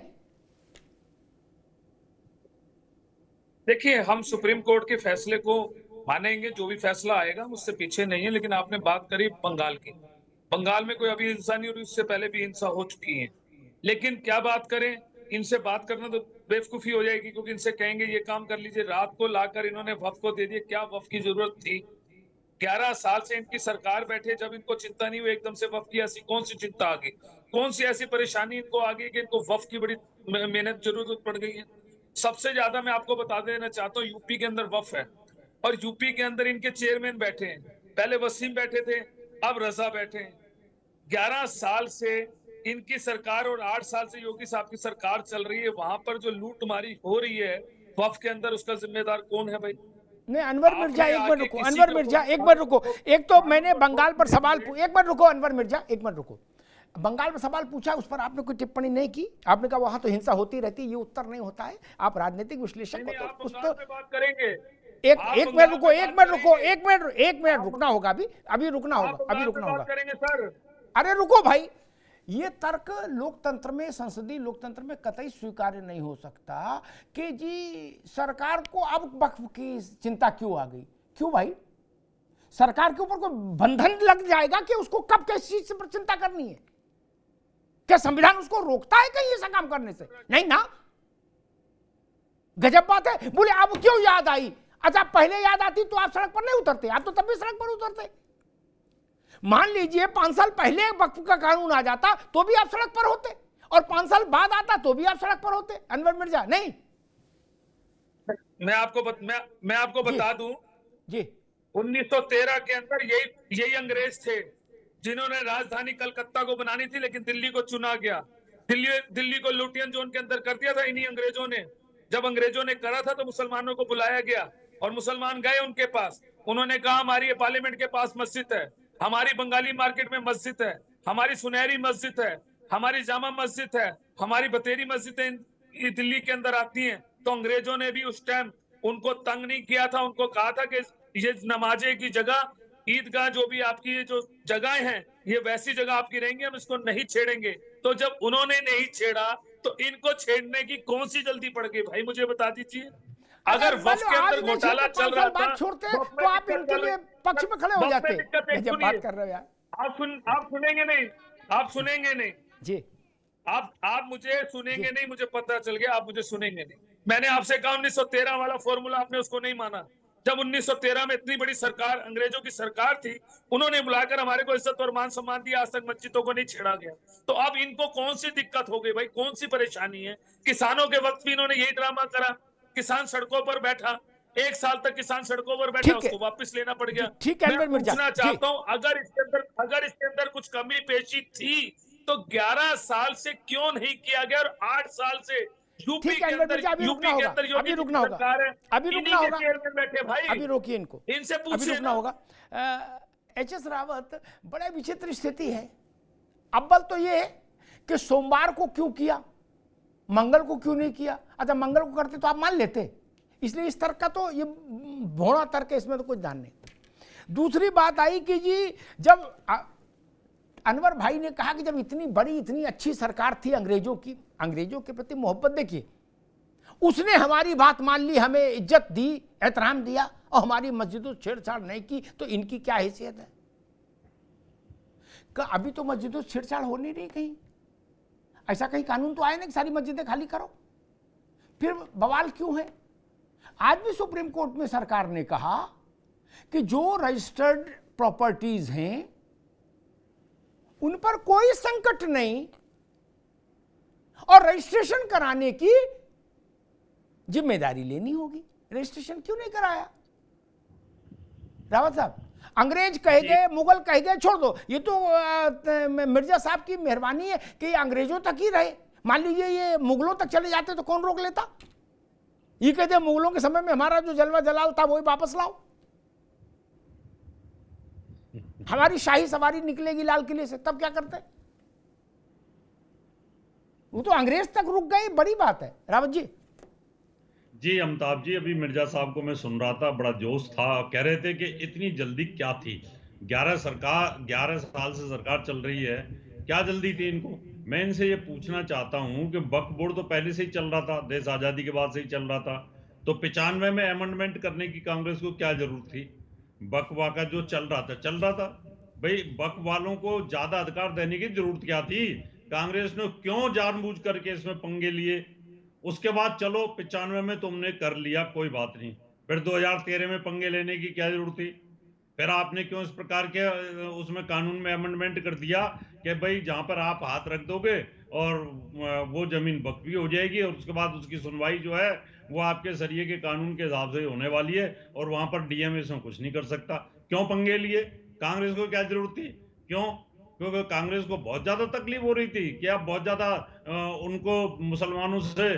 देखिए, हम सुप्रीम कोर्ट के फैसले को मानेंगे, जो भी फैसला आएगा मुझसे पीछे नहीं है। लेकिन आपने बात करी बंगाल की, बंगाल में कोई अभी हिंसा नहीं हो रही, उससे पहले भी हिंसा हो चुकी है। लेकिन क्या बात करें, इनसे बात करना तो बेवकूफी हो जाएगी, क्योंकि इनसे कहेंगे ये काम कर लीजिए। रात को लाकर इन्होंने वफ को दे दिया, क्या वफ की जरूरत थी? 11 साल से इनकी सरकार बैठे, जब इनको चिंता नहीं हुई, एकदम से वफ की ऐसी कौन सी चिंता आ गई, कौन सी ऐसी परेशानी इनको आ गई कि इनको वफ की बड़ी मेहनत जरूरत पड़ गई है? सबसे ज्यादा मैं आपको बता देना चाहता हूँ, यूपी के अंदर वफ है और यूपी के अंदर इनके चेयरमैन बैठे हैं। पहले वसीम बैठे थे, अब रजा बैठे हैं। 11 साल से इनकी सरकार और 8 साल से योगी साहब की सरकार चल रही है। वहां पर जो लूटमारी हो रही है वफ के अंदर, उसका जिम्मेदार कौन है भाई? नहीं, अनवर मिर्जा एक मिनट रुको, अनवर मिर्जा एक मिनट रुको। एक तो मैंने बंगाल पर सवाल एक मिनट रुको, अनवर मिर्जा एक मिनट रुको। बंगाल में सवाल पूछा, उस पर आपने कोई टिप्पणी नहीं की। आपने कहा वहां तो हिंसा होती रहती है, ये उत्तर नहीं होता है। आप राजनीतिक विश्लेषक हो तो उस पर बात करेंगे। एक मिनट रुको, एक मिनट रुकना होगा, अभी रुकना होगा करेंगे सर। अरे रुको भाई, ये तर्क लोकतंत्र में, संसदीय लोकतंत्र में कतई स्वीकार्य नहीं हो सकता कि जी सरकार को अब वक्फ की चिंता क्यों आ गई। क्यों भाई? सरकार के ऊपर कोई बंधन लग जाएगा कि उसको कब किस चीज पर चिंता करनी है? क्या संविधान उसको रोकता है कहीं ऐसा काम करने से? नहीं ना। गजब बात है। बोले अब क्यों याद आई? अच्छा, पहले याद आती तो आप सड़क पर नहीं उतरते, आप तो तब भी सड़क पर उतरते। मान लीजिए 5 साल पहले वक्फ का कानून आ जाता तो भी आप सड़क पर होते, और 5 साल बाद आता तो भी आप सड़क पर होते। अनवर मिर्जा, नहीं? मैं आपको बता दूं जी, 1913 के अंदर यही अंग्रेज थे जिन्होंने राजधानी कलकत्ता को बनानी थी, लेकिन दिल्ली को चुना गया। दिल्ली को लुटियन जोन के अंदर कर दिया था इन्हीं अंग्रेजों ने। जब अंग्रेजों ने करा था तो मुसलमानों को बुलाया गया और मुसलमान गए उनके पास। उन्होंने कहा हमारी पार्लियामेंट के पास मस्जिद है, हमारी बंगाली मार्केट में मस्जिद है, हमारी सुनहरी मस्जिद है, हमारी जामा मस्जिद है, हमारी बतेरी मस्जिदें दिल्ली के अंदर आती हैं। तो अंग्रेजों ने भी उस टाइम उनको तंग नहीं किया था, उनको कहा था कि ये नमाजे की जगह, ईदगाह, जो भी आपकी जो जगहें हैं, ये वैसी जगह आपकी रहेंगी, हम इसको नहीं छेड़ेंगे। तो जब उन्होंने नहीं छेड़ा तो इनको छेड़ने की कौन सी जल्दी पड़ गई भाई, मुझे बता दीजिए। अगर वक्फ के अंदर घोटाला चल रहा था तो आप इनके लिए पक्ष में खड़े हो जाते। जब बात कर रहे हो यार, आप सुनेंगे नहीं, आप सुनेंगे नहीं जी, आप मुझे सुनेंगे नहीं, मुझे पता चल गया आप मुझे सुनेंगे नहीं। मैंने आपसे कहा 1913 वाला फॉर्मूला, आपने उसको नहीं माना। जब 1913 में इतनी बड़ी सरकार, अंग्रेजों की सरकार थी, उन्होंने बुलाकर हमारे को इज्जत और मान सम्मान दिया, आज तक मस्जिदों को नहीं छेड़ा गया। तो अब इनको कौन सी दिक्कत हो गई भाई, कौन सी परेशानी है? किसानों के वक्त भी इन्होंने यही ड्रामा करा, किसान सड़कों पर बैठा, 1 साल तक किसान सड़कों पर बैठा, उसको वापस लेना पड़ गया। ठीक है, मैं पूछना चाहता हूं, अगर इसके अंदर कुछ कमी पेशी थी तो 11 साल से क्यों नहीं किया गया, और 8 साल से यूपी के अंदर अभी रुकना होगा, अभी रुकना होगा, बैठे भाई, अभी रोकिए इनको, इनसे अभी पूछिए रुकना होगा। एच.एस. रावत, बड़ा विचित्र स्थिति है। अव्वल तो ये कि सोमवार को क्यों किया, मंगल को क्यों नहीं किया? अच्छा, मंगल को करते तो आप मान लेते, इसलिए इस तर्क का तो ये भोड़ा तर्क है, इसमें तो कुछ ध्यान नहीं। दूसरी बात आई कि जी जब अनवर भाई ने कहा कि जब इतनी बड़ी इतनी अच्छी सरकार थी अंग्रेजों की, अंग्रेजों के प्रति मोहब्बत देखिए, उसने हमारी बात मान ली, हमें इज्जत दी, एहतराम दिया, और हमारी मस्जिदों छेड़छाड़ नहीं की, तो इनकी क्या हैसियत है? अभी तो मस्जिदों छेड़छाड़ होनी नहीं कहीं, ऐसा कहीं कानून तो आया ना कि सारी मस्जिदें खाली करो, फिर बवाल क्यों है? आज भी सुप्रीम कोर्ट में सरकार ने कहा कि जो रजिस्टर्ड प्रॉपर्टीज हैं उन पर कोई संकट नहीं, और रजिस्ट्रेशन कराने की जिम्मेदारी लेनी होगी। रजिस्ट्रेशन क्यों नहीं कराया? रावत साहब, अंग्रेज कह गए, मुगल कह गए, छोड़ दो, ये तो मिर्जा साहब की मेहरबानी है कि ये अंग्रेजों तक ही रहे। मान लीजिए ये मुगलों तक चले जाते तो कौन रोक लेता? ये कहते मुगलों के समय में हमारा जो जलवा जलाल था वही वापस लाओ, हमारी शाही सवारी निकलेगी लाल किले से, तब क्या करते? वो तो अंग्रेज तक रुक गए, बड़ी बात है। रावत जी। जी अमिताभ जी, अभी मिर्जा साहब को मैं सुन रहा था, बड़ा जोश था, कह रहे थे कि इतनी जल्दी क्या थी, 11 साल से सरकार चल रही है, क्या जल्दी थी इनको? मैं इनसे ये पूछना चाहता हूं कि वक्फ बोर्ड तो पहले से ही चल रहा था, देश आजादी के बाद से ही चल रहा था, तो 95 में अमेंडमेंट करने की कांग्रेस को क्या जरूरत थी? वक्फ का जो चल रहा था भाई, वक्फ वालों को ज्यादा अधिकार देने की जरूरत क्या थी? कांग्रेस ने क्यों जानबूझ करके इसमें पंगे लिए? उसके बाद चलो 95 में तुमने कर लिया, कोई बात नहीं, फिर 2013 में पंगे लेने की क्या जरूरत थी? फिर आपने क्यों इस प्रकार के उसमें कानून में अमेंडमेंट कर दिया कि भाई जहां पर आप हाथ रख दोगे और वो जमीन वक्फ भी हो जाएगी, और उसके बाद उसकी सुनवाई जो है वो आपके शरीय के कानून के हिसाब से होने वाली है, और वहां पर डीएम इसमें कुछ नहीं कर सकता। क्यों पंगे लिए? कांग्रेस को क्या जरूरत थी? क्यों? क्योंकि कांग्रेस को बहुत ज्यादा तकलीफ हो रही थी कि अब बहुत ज्यादा उनको मुसलमानों से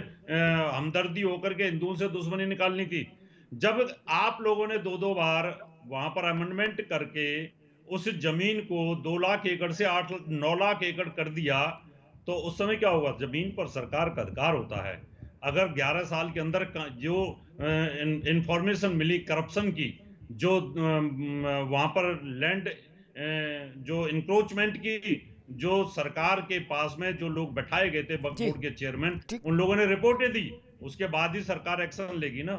हमदर्दी होकर के हिंदुओं से दुश्मनी निकालनी थी। जब आप लोगों ने 2 बार वहां पर अमेंडमेंट करके उस जमीन को 2 लाख एकड़ से 9 लाख एकड़ कर दिया, तो उस समय क्या होगा? जमीन पर सरकार का अधिकार होता है। अगर 11 साल के अंदर जो इंफॉर्मेशन मिली करप्शन की, जो वहां पर लैंड जो इंक्रोचमेंट की, जो सरकार के पास में जो लोग बैठाए गए थे वक्फ बोर्ड के चेयरमैन, उन लोगों ने रिपोर्टें दी, उसके बाद ही सरकार एक्शन लेगी ना।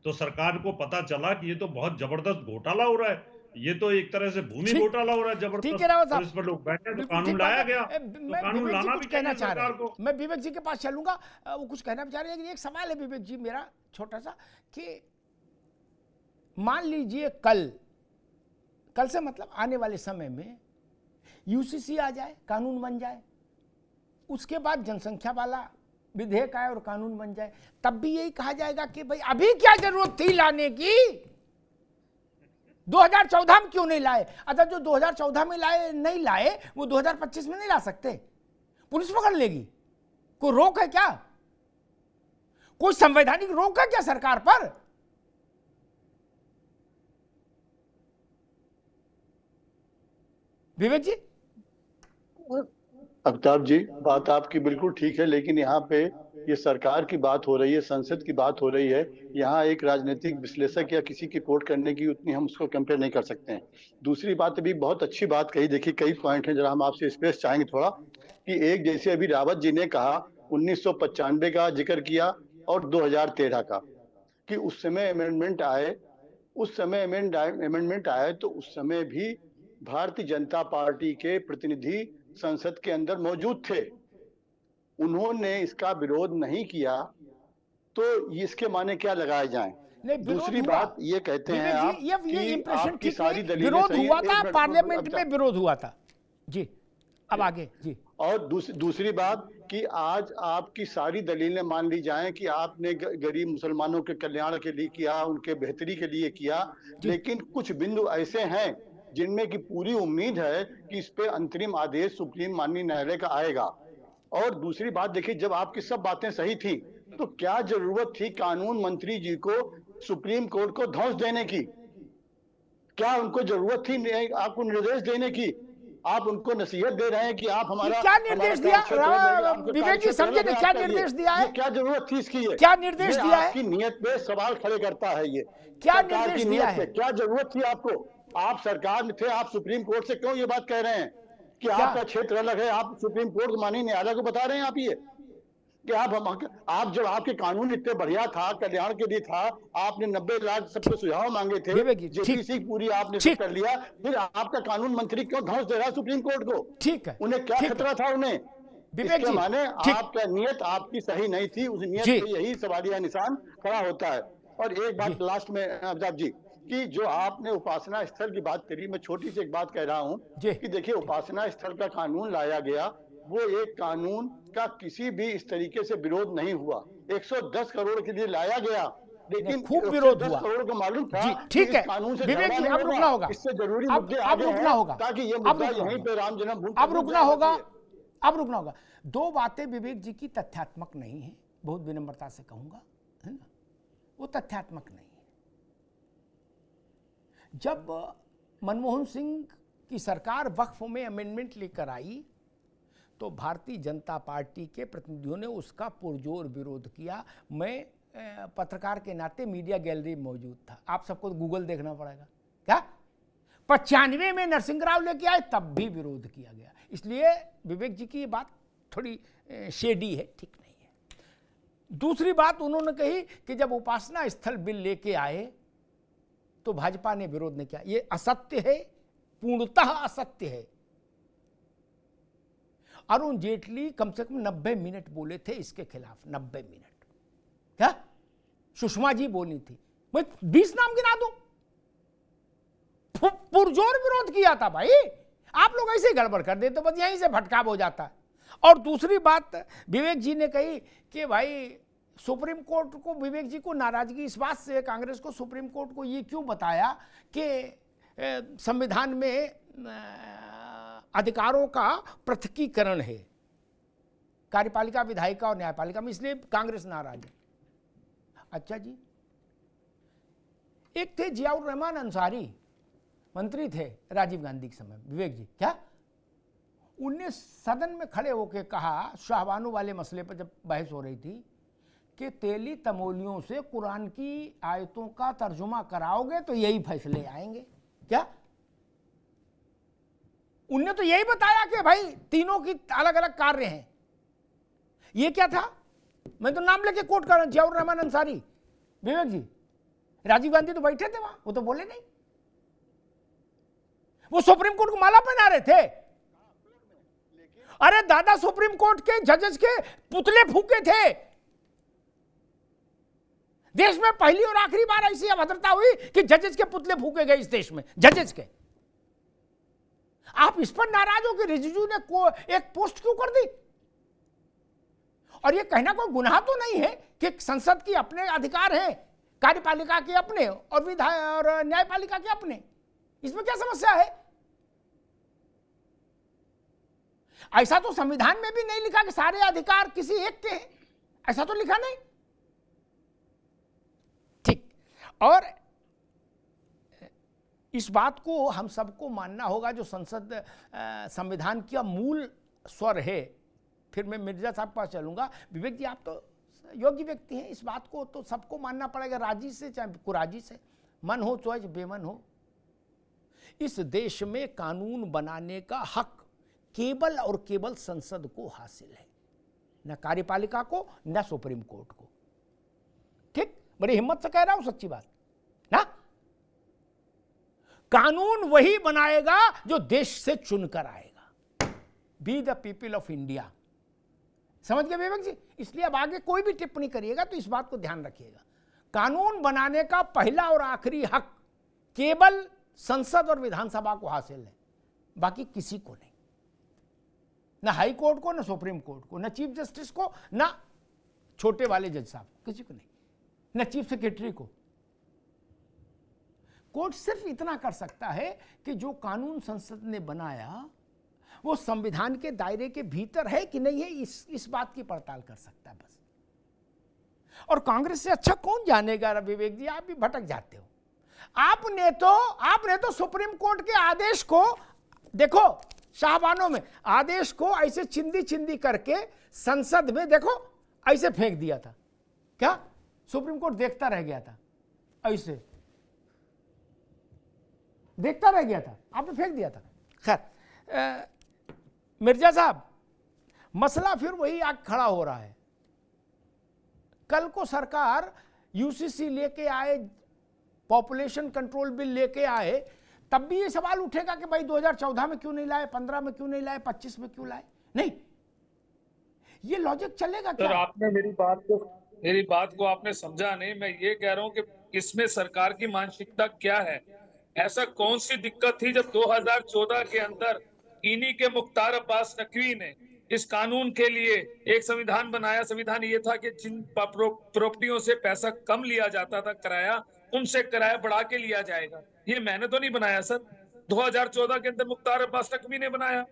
तो सरकार को पता चला कि ये तो बहुत जबरदस्त घोटाला हो रहा है, ये तो एक तरह से भूमि घोटाला हो रहा है जबरदस्त, और इस पर लोग बैठे तो कानून लाया गया, तो कानून लाना भी कहना चाह रहा है। मैं विवेक जी के पास चलूंगा, वो कुछ कहना चाह रहे हैं, लेकिन एक सवाल है विवेक जी मेरा छोटा सा, कि मान लीजिए कल से मतलब आने वाले समय में यूसीसी आ जाए, कानून बन जाए, उसके बाद जनसंख्या वाला विधेयक आए और कानून बन जाए, तब भी यही कहा जाएगा कि भाई अभी क्या जरूरत थी लाने की, 2014 में क्यों नहीं लाए? अच्छा, जो 2014 में नहीं लाए वो 2025 में नहीं ला सकते? पुलिस पकड़ लेगी? कोई रोक है क्या? कोई संवैधानिक रोक है क्या सरकार पर? विवेक जी। अमिताभ जी, बात आपकी बिल्कुल ठीक है, लेकिन यहाँ पे ये सरकार की बात हो रही है, संसद की बात हो रही है, यहाँ एक राजनीतिक विश्लेषक या किसी की कोट करने की उतनी हम उसको कंपेयर नहीं कर सकते हैं। दूसरी बात, अभी बहुत अच्छी बात कही, देखिए कई पॉइंट हैं, जरा हम आपसे स्पेस चाहेंगे थोड़ा, कि एक जैसे अभी रावत जी ने कहा 1995 का जिक्र किया और 2013 का, कि उस समय अमेंडमेंट आए, उस समय अमेंडमेंट आए तो उस समय भी भारतीय जनता पार्टी के प्रतिनिधि संसद के अंदर मौजूद थे, उन्होंने इसका विरोध नहीं किया, तो इसके माने क्या लगाए जाएं? दूसरी बात ये कहते हैं आप ये इंप्रेशन ठीक है, विरोध हुआ था, पार्लियामेंट में विरोध हुआ था जी। अब आगे जी। और दूसरी बात कि आज आपकी सारी दलीलें मान ली जाएं कि आपने गरीब मुसलमानों के कल्याण के लिए किया, उनके बेहतरी के लिए किया, लेकिन कुछ बिंदु ऐसे हैं जिनमें की पूरी उम्मीद है कि इस पे अंतरिम आदेश सुप्रीम माननीय न्यायालय का आएगा। और दूसरी बात देखिए, जब आपकी सब बातें सही थी तो क्या जरूरत थी कानून मंत्री जी को सुप्रीम कोर्ट को धौंस देने की? क्या उनको जरूरत थी आपको निर्देश देने की? आप उनको नसीहत दे रहे हैं कि आप हमारा क्या निर्देश दिया विवेक जी, समझे ना क्या निर्देश दिया है? क्या जरूरत थी इसकी? क्या निर्देश दिया है? आपकी नियत पे सवाल खड़े करता है ये। क्या निर्देश दिया है? क्या जरूरत थी आपको? आप सरकार में थे, आप सुप्रीम कोर्ट से क्यों ये बात कह रहे हैं कि आपका क्षेत्र अलग है? आप सुप्रीम कोर्ट माननीय न्यायालय को बता रहे हैं आप ये कि आप जब आपके कानून इतने बढ़िया था, कल्याण के लिए था, आपने 90 लाख सबके सुझाव मांगे थे, जेपीसी पूरी आपने कर लिया, फिर आपका कानून मंत्री क्यों धौंस दे रहा है सुप्रीम कोर्ट को? ठीक है, उन्हें क्या खतरा था? उन्हें इसके माने आपका नियत आपकी सही नहीं थी, उस नियत पे यही सवालिया निशान खड़ा होता है। और एक बात लास्ट में अब्दाब जी, कि जो आपने उपासना स्थल की बात करी, मैं छोटी सी एक बात कह रहा हूँ कि देखिए उपासना स्थल का कानून लाया गया, वो एक कानून का किसी भी इस तरीके से विरोध नहीं हुआ। 110 करोड़ के लिए लाया गया, लेकिन खूब विरोध हुआ। करोड़ का मालूम था। ठीक है कानून से विवेक जी, अब रुकना होगा, इससे जरूरी मुद्दे अब रुकना होगा, ताकि ये मुद्दा यहीं पे राम जन्मभूमि अब रुकना होगा, अब रुकना होगा। दो बातें विवेक जी की तथ्यात्मक नहीं है, बहुत विनम्रता से कहूंगा, है ना, वो तथ्यात्मक नहीं है। जब मनमोहन सिंह की सरकार वक्फ में अमेंडमेंट लेकर आई तो भारतीय जनता पार्टी के प्रतिनिधियों ने उसका पुरजोर विरोध किया। मैं पत्रकार के नाते मीडिया गैलरी में मौजूद था, आप सबको गूगल देखना पड़ेगा। क्या 95 में नरसिंह राव लेके आए, तब भी विरोध किया गया। इसलिए विवेक जी की ये बात थोड़ी शेडी है, ठीक नहीं है। दूसरी बात उन्होंने कही कि जब उपासना स्थल बिल लेके आए तो भाजपा ने विरोध नहीं किया। ये असत्य है, पूर्णतः असत्य है। अरुण जेटली कम से कम 90 मिनट बोले थे इसके खिलाफ, 90 मिनट। क्या सुषमा जी बोली थी, मैं 20 नाम गिना दूं, पुरजोर विरोध किया था भाई। आप लोग ऐसे गड़बड़ कर देते तो बस यहीं से भटकाव हो जाता है। और दूसरी बात विवेक जी ने कही कि भाई सुप्रीम कोर्ट को, विवेक जी को नाराजगी इस बात से कांग्रेस को सुप्रीम कोर्ट को ये क्यों बताया कि संविधान में अधिकारों का पृथकीकरण है, कार्यपालिका, विधायिका और न्यायपालिका में, इसलिए कांग्रेस नाराज है। अच्छा जी, एक थे जियाउर रहमान अंसारी, मंत्री थे राजीव गांधी के समय, विवेक जी, क्या उनने सदन में खड़े होकर कहा, शाहबानो वाले मसले पर जब बहस हो रही थी, कि तेली तमोलियों से कुरान की आयतों का तर्जुमा कराओगे तो यही फैसले आएंगे। क्या उनने तो यही बताया कि भाई तीनों की अलग अलग कार्य हैं। ये क्या था? मैं तो नाम लेके कोट कर रहा हूं, जियाउर रहमान अंसारी, विवेक जी। राजीव गांधी तो बैठे थे वहां, वो तो बोले नहीं। वो सुप्रीम कोर्ट को माला पहना रहे थे। अरे दादा, सुप्रीम कोर्ट के जजेस के पुतले फूके थे। देश में पहली और आखिरी बार ऐसी अभद्रता हुई कि जजेस के पुतले फूके गए इस देश में, जजेस के। आप इस पर नाराज हो कि रिजिजू ने एक पोस्ट क्यों कर दी? और ये कहना कोई गुनाह तो नहीं है कि संसद की अपने अधिकार हैं, कार्यपालिका के अपने और और न्यायपालिका के अपने, इसमें क्या समस्या है? ऐसा तो संविधान में भी नहीं लिखा कि सारे अधिकार किसी एक के हैं, ऐसा तो लिखा नहीं। ठीक, और इस बात को हम सबको मानना होगा, जो संसद संविधान का मूल स्वर है। फिर मैं मिर्जा साहब के पास चलूंगा। विवेक जी, आप तो योग्य व्यक्ति हैं, इस बात को तो सबको मानना पड़ेगा, राजी से चाहे कुराजी से, मन हो चाहे बेमन हो। इस देश में कानून बनाने का हक केवल और केवल संसद को हासिल है, न कार्यपालिका को, न सुप्रीम कोर्ट को। ठीक, बड़ी हिम्मत से कह रहा हूं, सच्ची बात ना। कानून वही बनाएगा जो देश से चुनकर आएगा। Be the people of India, समझ गए विवेक जी? इसलिए अब आगे कोई भी टिप्पणी करिएगा तो इस बात को ध्यान रखिएगा, कानून बनाने का पहला और आखिरी हक केवल संसद और विधानसभा को हासिल है, बाकी किसी को नहीं। ना हाई कोर्ट को, ना सुप्रीम कोर्ट को, ना चीफ जस्टिस को, ना छोटे वाले जज साहब, किसी को नहीं, ना चीफ सेक्रेटरी को। कोर्ट सिर्फ इतना कर सकता है कि जो कानून संसद ने बनाया वो संविधान के दायरे के भीतर है कि नहीं है, इस बात की पड़ताल कर सकता है बस। और कांग्रेस से अच्छा कौन जानेगा? विवेक जी, आप भी भटक जाते हो। आपने तो सुप्रीम कोर्ट के आदेश को देखो, शाहबानों में आदेश को ऐसे चिंदी चिंदी करके संसद में देखो ऐसे फेंक दिया था। क्या सुप्रीम कोर्ट देखता रह गया था? ऐसे देखता रह गया था, आपने फेंक दिया था। खैर, मिर्जा साहब, मसला फिर वही आग खड़ा हो रहा है। कल को सरकार यूसीसी लेके आए, पॉपुलेशन कंट्रोल बिल लेके आए, तब भी ये सवाल उठेगा कि भाई 2014 में क्यों नहीं लाए, 15 में क्यों नहीं लाए, 25 में क्यों लाए? नहीं, ये लॉजिक चलेगा क्या? सर, आपने मेरी बात को आपने समझा नहीं। मैं ये कह रहा हूँ कि इसमें सरकार की मानसिकता क्या है। ऐसा कौन सी दिक्कत थी जब 2014 के अंदर इन्हीं के मुख्तार अब्बास नकवी ने इस कानून के लिए एक संविधान बनाया। संविधान ये था कि जिन प्रॉपर्टियों से पैसा कम लिया जाता था किराया, उनसे किराया बढ़ा के लिया जाएगा। ये मैंने तो नहीं बनाया सर, 2014 के अंदर मुख्तार अब्बास नकवी ने बनाया।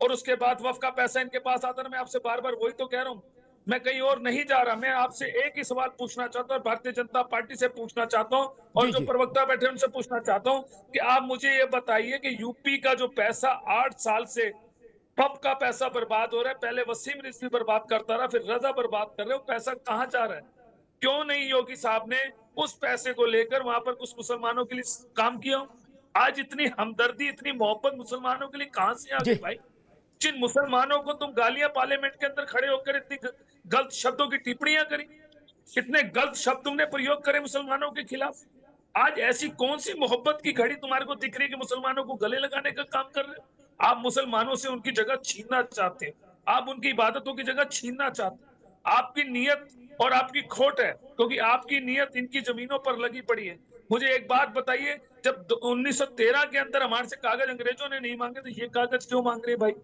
और उसके बाद वफ का पैसा इनके पास आता है। मैं आपसे बार बार वही तो कह रहा हूँ, मैं कहीं और नहीं जा रहा। मैं आपसे एक ही सवाल पूछना चाहता हूँ, भारतीय जनता पार्टी से पूछना चाहता हूँ और जो प्रवक्ता बैठे उनसे पूछना चाहता हूँ कि आप मुझे ये बताइए कि यूपी का जो पैसा 8 साल से पब का पैसा बर्बाद हो रहा है, पहले वसीम रिजवी बर्बाद करता रहा, फिर रजा बर्बाद कर रहे हो, पैसा कहाँ जा रहा है? क्यों नहीं योगी साहब ने उस पैसे को लेकर वहां पर कुछ मुसलमानों के लिए काम किया? आज इतनी हमदर्दी, इतनी मोहब्बत मुसलमानों के लिए कहां से आ गई भाई? जिन मुसलमानों को तुम गालियां पार्लियामेंट के अंदर खड़े होकर इतनी गलत शब्दों की टिप्पणियां करी, कितने गलत शब्द तुमने प्रयोग करे मुसलमानों के खिलाफ, आज ऐसी कौन सी मोहब्बत की घड़ी तुम्हारे को दिख रही है कि मुसलमानों को गले लगाने का काम कर रहे हो? आप मुसलमानों से उनकी जगह छीनना चाहते हो, आप उनकी इबादतों की जगह छीनना चाहते हो। आपकी नीयत और आपकी खोट है, क्योंकि आपकी नीयत इनकी जमीनों पर लगी पड़ी है। मुझे एक बात बताइए, जब 1913 के अंदर हमारे से कागज अंग्रेजों ने नहीं मांगे, तो ये कागज क्यों मांग रहे भाई?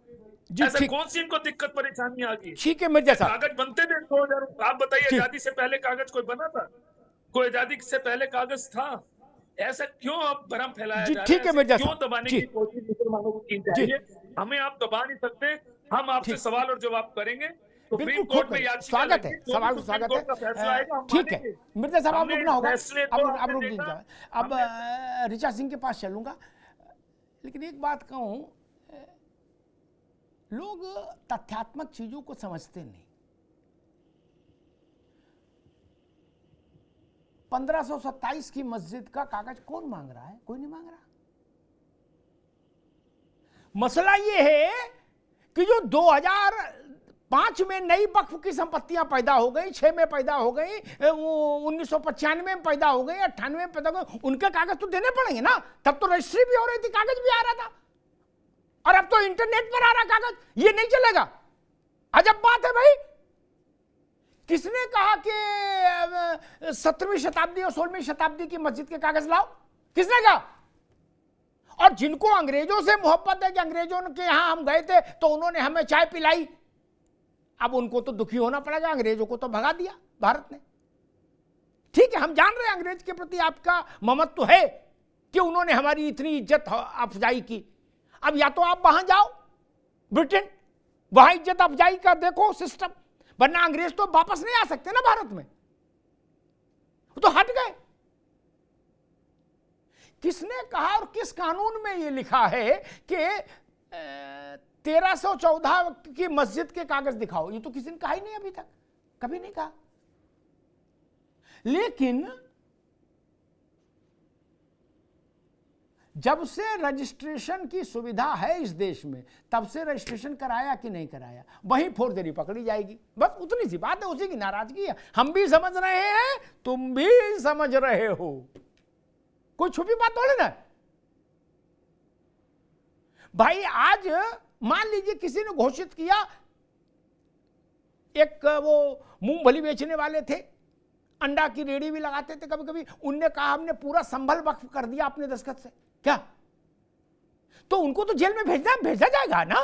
ऐसा कौन सी इनको दिक्कत परेशानी आ गई? ठीक है मिर्जा साहब, कागज बनते थे 2000। आप बताइए, आजादी से पहले कागज कोई बना था? कोई आजादी से पहले कागज था? ऐसा क्यों आप भ्रम फैलाया जा रहा है? ठीक है मिर्जा क्यों साहब, दबाने की कोशिश मुसलमानों को की जा रही है? हमें आप दबा नहीं सकते। हम आपसे सवाल और जवाब करेंगे। सुप्रीम कोर्ट में स्वागत है, सवाल का स्वागत है। ठीक है मिर्जा साहब, आप रुकना होगा, अब रुक दीजिए। अब ऋचा सिंह के पास चलूंगा, लेकिन एक बात कहूं, लोग तथ्यात्मक चीजों को समझते नहीं। 1527 की मस्जिद का कागज कौन मांग रहा है? कोई नहीं मांग रहा। मसला ये है कि जो 2005 में नई वक्फ की संपत्तियां पैदा हो गई, 6 में पैदा हो गई, 1995 में पैदा हो गई, 98 में पैदा हो गई, उनके कागज तो देने पड़ेंगे ना। तब तो रजिस्ट्री भी हो रही थी, कागज भी आ रहा था, और अब तो इंटरनेट पर आ रहा कागज। ये नहीं चलेगा। अजब बात है भाई। किसने कहा कि 17वीं शताब्दी और 16वीं शताब्दी की मस्जिद के कागज लाओ? किसने कहा? और जिनको अंग्रेजों से मोहब्बत है कि अंग्रेजों के यहां हम गए थे तो उन्होंने हमें चाय पिलाई, अब उनको तो दुखी होना पड़ेगा। अंग्रेजों को तो भगा दिया भारत ने। ठीक है, हम जान रहे हैं अंग्रेज के प्रति आपका ममत्व है कि उन्होंने हमारी इतनी इज्जत अफजाई की। अब या तो आप वहां जाओ ब्रिटेन, वहां इज्जत अफजाई का देखो सिस्टम, वरना अंग्रेज तो वापस नहीं आ सकते ना भारत में, वो तो हट गए। किसने कहा और किस कानून में ये लिखा है कि 1314 की मस्जिद के कागज दिखाओ? ये तो किसी ने कहा ही नहीं अभी तक, कभी नहीं कहा। लेकिन जब से रजिस्ट्रेशन की सुविधा है इस देश में, तब से रजिस्ट्रेशन कराया कि नहीं कराया, वहीं फोर्जरी पकड़ी जाएगी। बस उतनी सी बात है, उसी की नाराजगी है। हम भी समझ रहे हैं, तुम भी समझ रहे हो, कोई छुपी बात थोड़ी ना भाई। आज मान लीजिए किसी ने घोषित किया, एक वो मूंगफली बेचने वाले थे, अंडा की रेडी भी लगाते थे कभी कभी, उनने कहा हमने पूरा संभल वक्फ कर दिया अपने दस्तखत से। क्या? तो उनको तो जेल में भेजा जाएगा ना।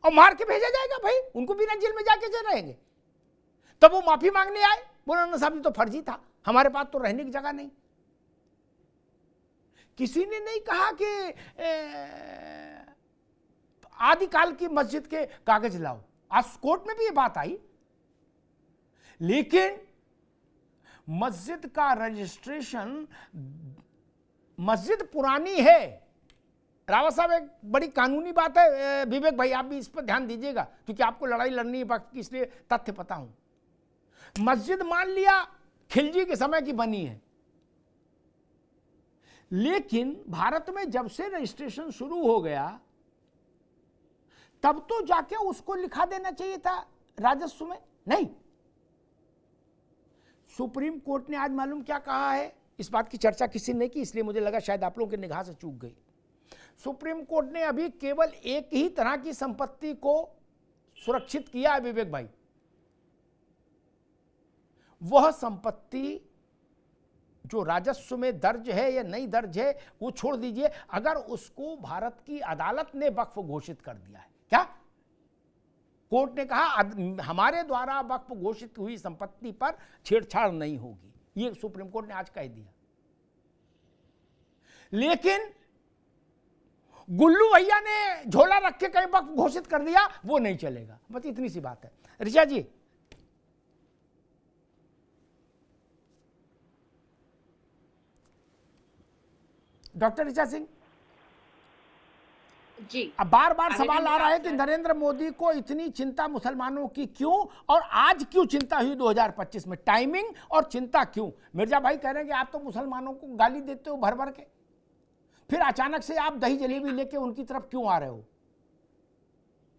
और मार के भेजा जाएगा भाई, उनको बिना जेल में जाके चले रहेंगे। तब वो माफी मांगने आए, बोला ना साहब ये तो फर्जी था, हमारे पास तो रहने की जगह नहीं। किसी ने नहीं कहा कि आदिकाल की मस्जिद के कागज लाओ, आज कोर्ट में भी ये बात आई। लेकिन मस्जिद का रजिस्ट्रेशन, मस्जिद पुरानी है। रावत साहब एक बड़ी कानूनी बात है, विवेक भाई आप भी इस पर ध्यान दीजिएगा, क्योंकि आपको लड़ाई लड़नी है वक्त की, इसलिए तथ्य पता हूं। मस्जिद मान लिया खिलजी के समय की बनी है, लेकिन भारत में जब से रजिस्ट्रेशन शुरू हो गया तब तो जाके उसको लिखा देना चाहिए था राजस्व में, नहीं। सुप्रीम कोर्ट ने आज मालूम क्या कहा है, इस बात की चर्चा किसी ने की, इसलिए मुझे लगा शायद आप लोगों की निगाह से चूक गई। सुप्रीम कोर्ट ने अभी केवल एक ही तरह की संपत्ति को सुरक्षित किया है विवेक भाई, वह संपत्ति जो राजस्व में दर्ज है या नहीं दर्ज है वो छोड़ दीजिए, अगर उसको भारत की अदालत ने वक्फ घोषित कर दिया है, क्या कोर्ट ने कहा हमारे द्वारा वक्फ घोषित हुई संपत्ति पर छेड़छाड़ नहीं होगी, ये सुप्रीम कोर्ट ने आज कह दिया। लेकिन गुल्लू भैया ने झोला रख के कहीं वक्फ घोषित कर दिया, वो नहीं चलेगा। बस इतनी सी बात है। ऋचा जी, डॉक्टर ऋचा सिंह जी, अब बार बार सवाल आ रहा है कि नरेंद्र मोदी को इतनी चिंता मुसलमानों की क्यों, और आज क्यों चिंता हुई 2025 में, टाइमिंग और चिंता क्यों? मिर्जा भाई कह रहे हैं कि आप तो मुसलमानों को गाली देते हो भर भर के, फिर अचानक से आप दही जलेबी लेके उनकी तरफ क्यों आ रहे हो?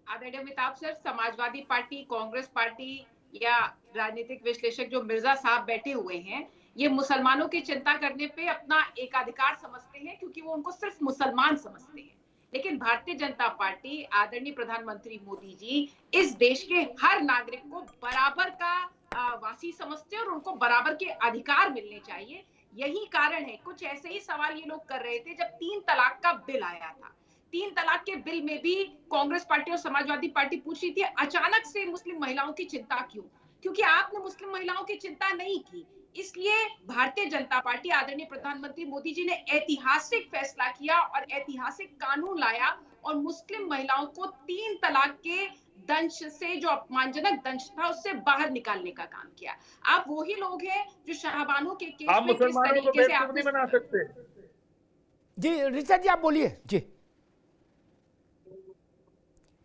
आदरणीय Amitabh sir, Samajwadi party, Congress party या राजनीतिक विश्लेषक जो मिर्जा साहब बैठे हुए हैं, ये मुसलमानों की चिंता करने पे अपना एकाधिकार समझते हैं, क्योंकि वो उनको सिर्फ मुसलमान समझते हैं। लेकिन भारतीय जनता पार्टी, आदरणीय प्रधानमंत्री मोदी जी इस देश के हर नागरिक को बराबर का वासी समझते हैं और उनको बराबर के अधिकार मिलने चाहिए। यही कारण है, कुछ ऐसे ही सवाल ये लोग कर रहे थे जब 3 तलाक का बिल आया था। 3 तलाक के बिल में भी कांग्रेस पार्टी और समाजवादी पार्टी पूछ रही थी अचानक से मुस्लिम महिलाओं की चिंता क्यों? क्योंकि आपने मुस्लिम महिलाओं की चिंता नहीं की, इसलिए भारतीय जनता पार्टी, आदरणीय प्रधानमंत्री मोदी जी ने ऐतिहासिक फैसला किया और ऐतिहासिक कानून लाया और मुस्लिम महिलाओं को 3 तलाक के दंश से, जो अपमानजनक दंश था, उससे बाहर निकालने का काम किया। आप वही लोग हैं जो शाहबानो के केस में किस तरीके से आप नहीं बना सकते। जी ऋचा जी आप बोलिए। जी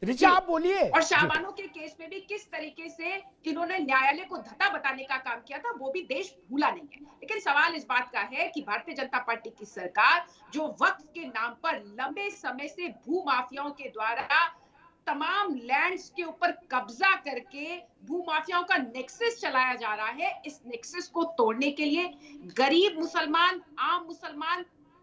ऋचा आप बोलिए। और शाहबानो के केस में भी किस तरीके से इन्होंने न्यायालय को धता बताने का काम किया था, वो भी देश भूला नहीं है। लेकिन सवाल इस बात का है कि भारतीय जनता पार्टी की सरकार जो वक्फ के नाम पर लंबे समय से भू माफियाओं के द्वारा तमाम लैंड्स के ऊपर कब्जा करके भू माफियाओं का नेक्सस चलाया जा रहा है, इस नेक्सस को तोड़ने के लिए गरीब मुसलमान, आम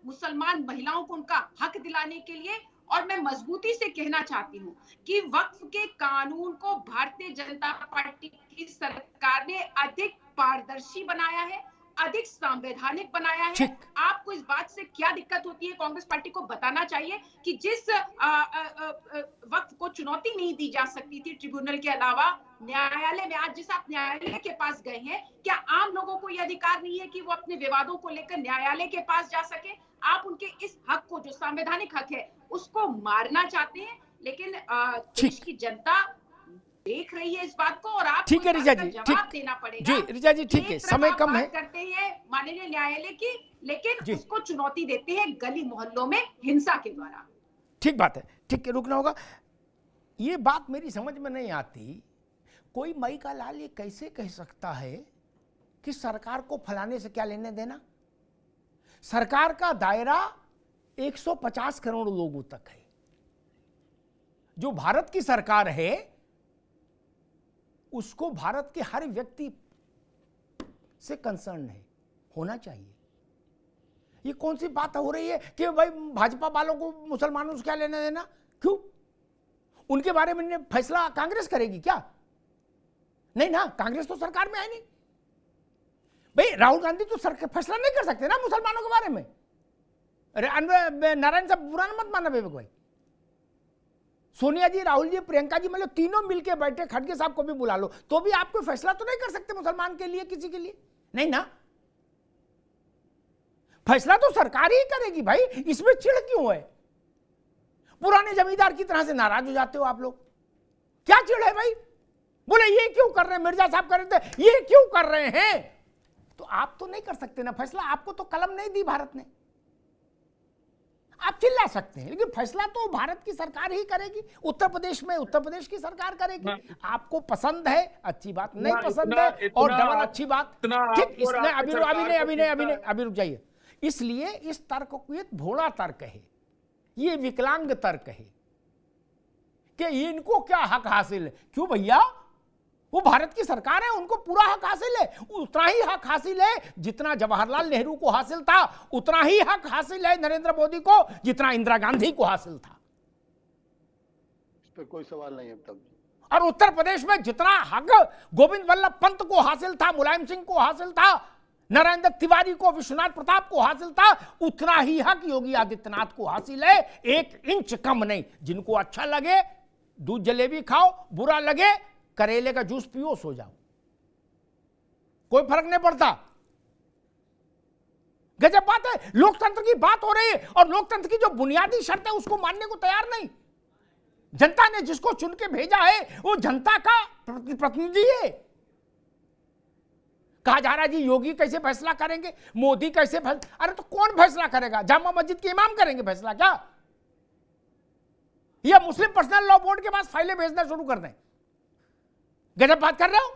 मुसलमान महिलाओं को उनका हक दिलाने के लिए, और मैं मजबूती से कहना चाहती हूँ कि वक्फ के कानून को भारतीय जनता पार्टी की सरकार ने अधिक पारदर्शी बनाया है, अधिक संवैधानिक बनाया है। आपको इस बात से क्या दिक्कत होती है? कांग्रेस पार्टी को बताना चाहिए कि जिस वक्फ को चुनौती नहीं दी जा सकती थी ट्रिब्यूनल के अलावा न्यायालय में, आज जिस आप न्यायालय के पास गए हैं, क्या आम लोगों को यह अधिकार नहीं है कि वो अपने विवादों को लेकर न्यायालय के पास जा सके? आप उनके इस हक को, जो संवैधानिक हक है, उसको मारना चाहते हैं। लेकिन देश की जनता देख रही है इस बात को, और आप ठीक है ऋचा जी, जवाब देना पड़ेगा। जी ऋचा जी ठीक है, समय कम है। करते हैं माननीय न्यायालय की, लेकिन उसको चुनौती देते हैं गली मोहल्लों में हिंसा के द्वारा। ठीक बात है, ठीक है, रुकना होगा। ये बात मेरी समझ में नहीं आती, कोई मई का लाल ये कैसे कह सकता है कि सरकार को फलाने से क्या लेने देना? सरकार का दायरा 150 करोड़ लोगों तक है। जो भारत की सरकार है उसको भारत के हर व्यक्ति से कंसर्न है, होना चाहिए। ये कौन सी बात हो रही है कि भाई भाजपा वालों को मुसलमानों से क्या लेना देना? क्यों? उनके बारे में फैसला कांग्रेस करेगी क्या? नहीं ना, कांग्रेस तो सरकार में है नहीं। भाई राहुल गांधी तो फैसला नहीं कर सकते ना मुसलमानों के बारे में। अरे नारायण साहब बुरा मत मानना विवेक भाई, सोनिया जी, राहुल जी, प्रियंका जी, मतलब तीनों मिलके बैठे, खड़गे साहब को भी बुला लो, तो भी आप कोई फैसला तो नहीं कर सकते मुसलमान के लिए, किसी के लिए नहीं ना। फैसला तो सरकार ही करेगी भाई, इसमें चिढ़ क्यों है? पुराने जमींदार की तरह से नाराज हो जाते हो आप लोग, क्या चिढ़ है भाई? बोले ये क्यों कर रहे हैं, मिर्जा साहब कर रहे थे, ये क्यों कर रहे हैं? तो आप तो नहीं कर सकते ना फैसला, आपको तो कलम नहीं दी भारत ने। आप चिल्ला सकते हैं, लेकिन फैसला तो भारत की सरकार ही करेगी। उत्तर प्रदेश में उत्तर प्रदेश की सरकार करेगी। आपको पसंद है अच्छी बात, नहीं पसंद है और डबल अच्छी बात, ठीक। इसने अभी रुक जाइए। इसलिए इस तर्क को ये भोला तर्क है, ये विकलांग तर्क है कि इनको क्या हक हासिल है। क्यों भैया, वो भारत की सरकार है, उनको पूरा हक हासिल है, उतना ही हक हासिल है जितना जवाहरलाल नेहरू को हासिल था, उतना ही हक हासिल है नरेंद्र मोदी को जितना इंदिरा गांधी को हासिल था। इस पर कोई सवाल नहीं है तब। और उत्तर प्रदेश में जितना हक गोविंद वल्लभ पंत को हासिल था, मुलायम सिंह को हासिल था, नरेंद्र तिवारी को, विश्वनाथ प्रताप को हासिल था, उतना ही हक योगी आदित्यनाथ को हासिल है, 1 इंच कम नहीं। जिनको अच्छा लगे दूध जलेबी खाओ, बुरा लगे करेले का जूस पियो, सो जाओ, कोई फर्क नहीं पड़ता। गजब बात है, लोकतंत्र की बात हो रही है और लोकतंत्र की जो बुनियादी शर्त है उसको मानने को तैयार नहीं। जनता ने जिसको चुन के भेजा है वो जनता का प्रतिनिधि है। कहा जा रहा है जी योगी कैसे फैसला करेंगे, मोदी कैसे फैसला, अरे तो कौन फैसला करेगा? जामा मस्जिद के इमाम करेंगे फैसला क्या? या मुस्लिम पर्सनल लॉ बोर्ड के पास फाइलें भेजना शुरू कर दें? गजब बात कर रहे हो।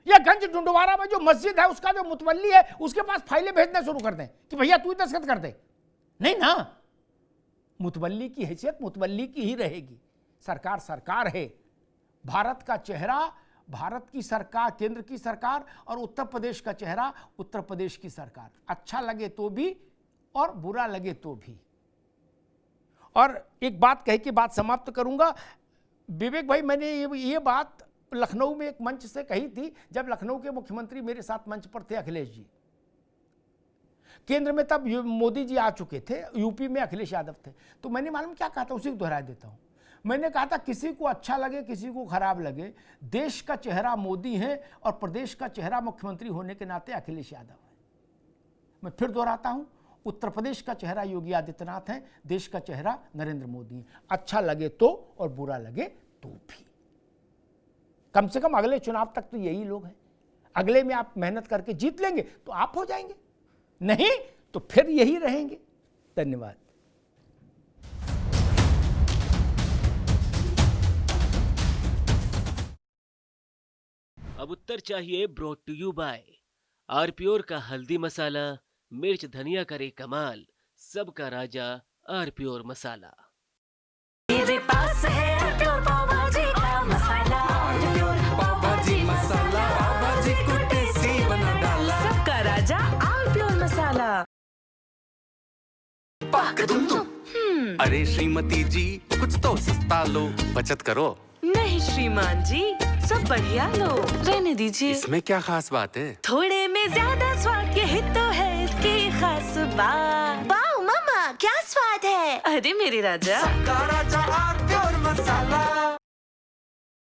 या गंज डुंडवारा में जो मस्जिद है उसका जो मुतवल्ली है उसके पास फाइलें भेजना शुरू कर दें कि भैया तू दस्तखत कर दे? नहीं ना, मुतवल्ली की हैसियत मुतवल्ली की ही रहेगी। सरकार सरकार है। भारत का चेहरा भारत की सरकार, केंद्र की सरकार, और उत्तर प्रदेश का चेहरा उत्तर प्रदेश की सरकार। अच्छा लगे तो भी और बुरा लगे तो भी। और एक बात कह के बात समाप्त करूंगा। विवेक भाई, मैंने ये बात लखनऊ में एक मंच से कही थी जब लखनऊ के मुख्यमंत्री मेरे साथ मंच पर थे, अखिलेश जी। केंद्र में तब मोदी जी आ चुके थे, यूपी में अखिलेश यादव थे। तो मैंने मालूम क्या कहा था, उसी को दोहरा देता हूं। मैंने कहा था किसी को अच्छा लगे किसी को खराब लगे, देश का चेहरा मोदी है और प्रदेश का चेहरा मुख्यमंत्री होने के नाते अखिलेश यादव है। मैं फिर दोहराता हूं, उत्तर प्रदेश का चेहरा योगी आदित्यनाथ है, देश का चेहरा नरेंद्र मोदी है। अच्छा लगे तो और बुरा लगे तो भी। कम से कम अगले चुनाव तक तो यही लोग हैं। अगले में आप मेहनत करके जीत लेंगे तो आप हो जाएंगे, नहीं तो फिर यही रहेंगे। धन्यवाद। अब उत्तर चाहिए ब्रॉट टू यू बाय आरपीओर का हल्दी मसाला, मिर्च धनिया करे कमाल, सबका राजा आरपीओर मसाला। मेरे पास है आरपीओर पाव भाजी का मसाला, आरपीओर पाव भाजी मसाला, पाव भाजी को टेस्टी बना डाला, सबका राजा आरपीओर मसाला। अरे श्रीमती जी कुछ तो सस्ता लो, बचत करो। नहीं श्रीमान जी, सब बढ़िया लो, रहने दीजिए। इसमें क्या खास बात है? थोड़े में ज्यादा स्वाद, यही तो है इसकी खास बात। वाओ मामा, क्या स्वाद है। अरे मेरे राजा, सबका राजा आरपीओर मसाला।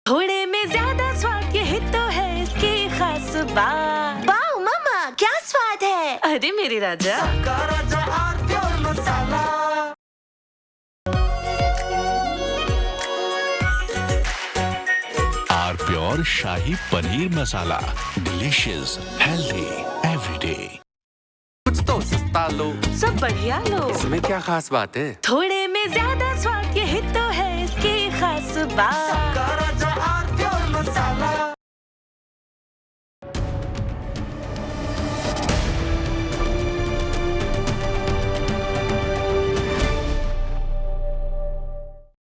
थोड़े में ज्यादा स्वाद, यही तो है इसकी खास बात। वाओ मामा, क्या स्वाद है। अरे मेरे राजा, सबका राजा आरपीओर मसाला। आरपीओर शाही paneer masala, delicious, healthy everyday. कुछ तो सस्ता लो, सब बढ़िया लो, इसमें क्या खास बात है? थोड़े में ज्यादा स्वाद, यही तो है इसकी खास बात। सबका राजा आरपीओर मसाला।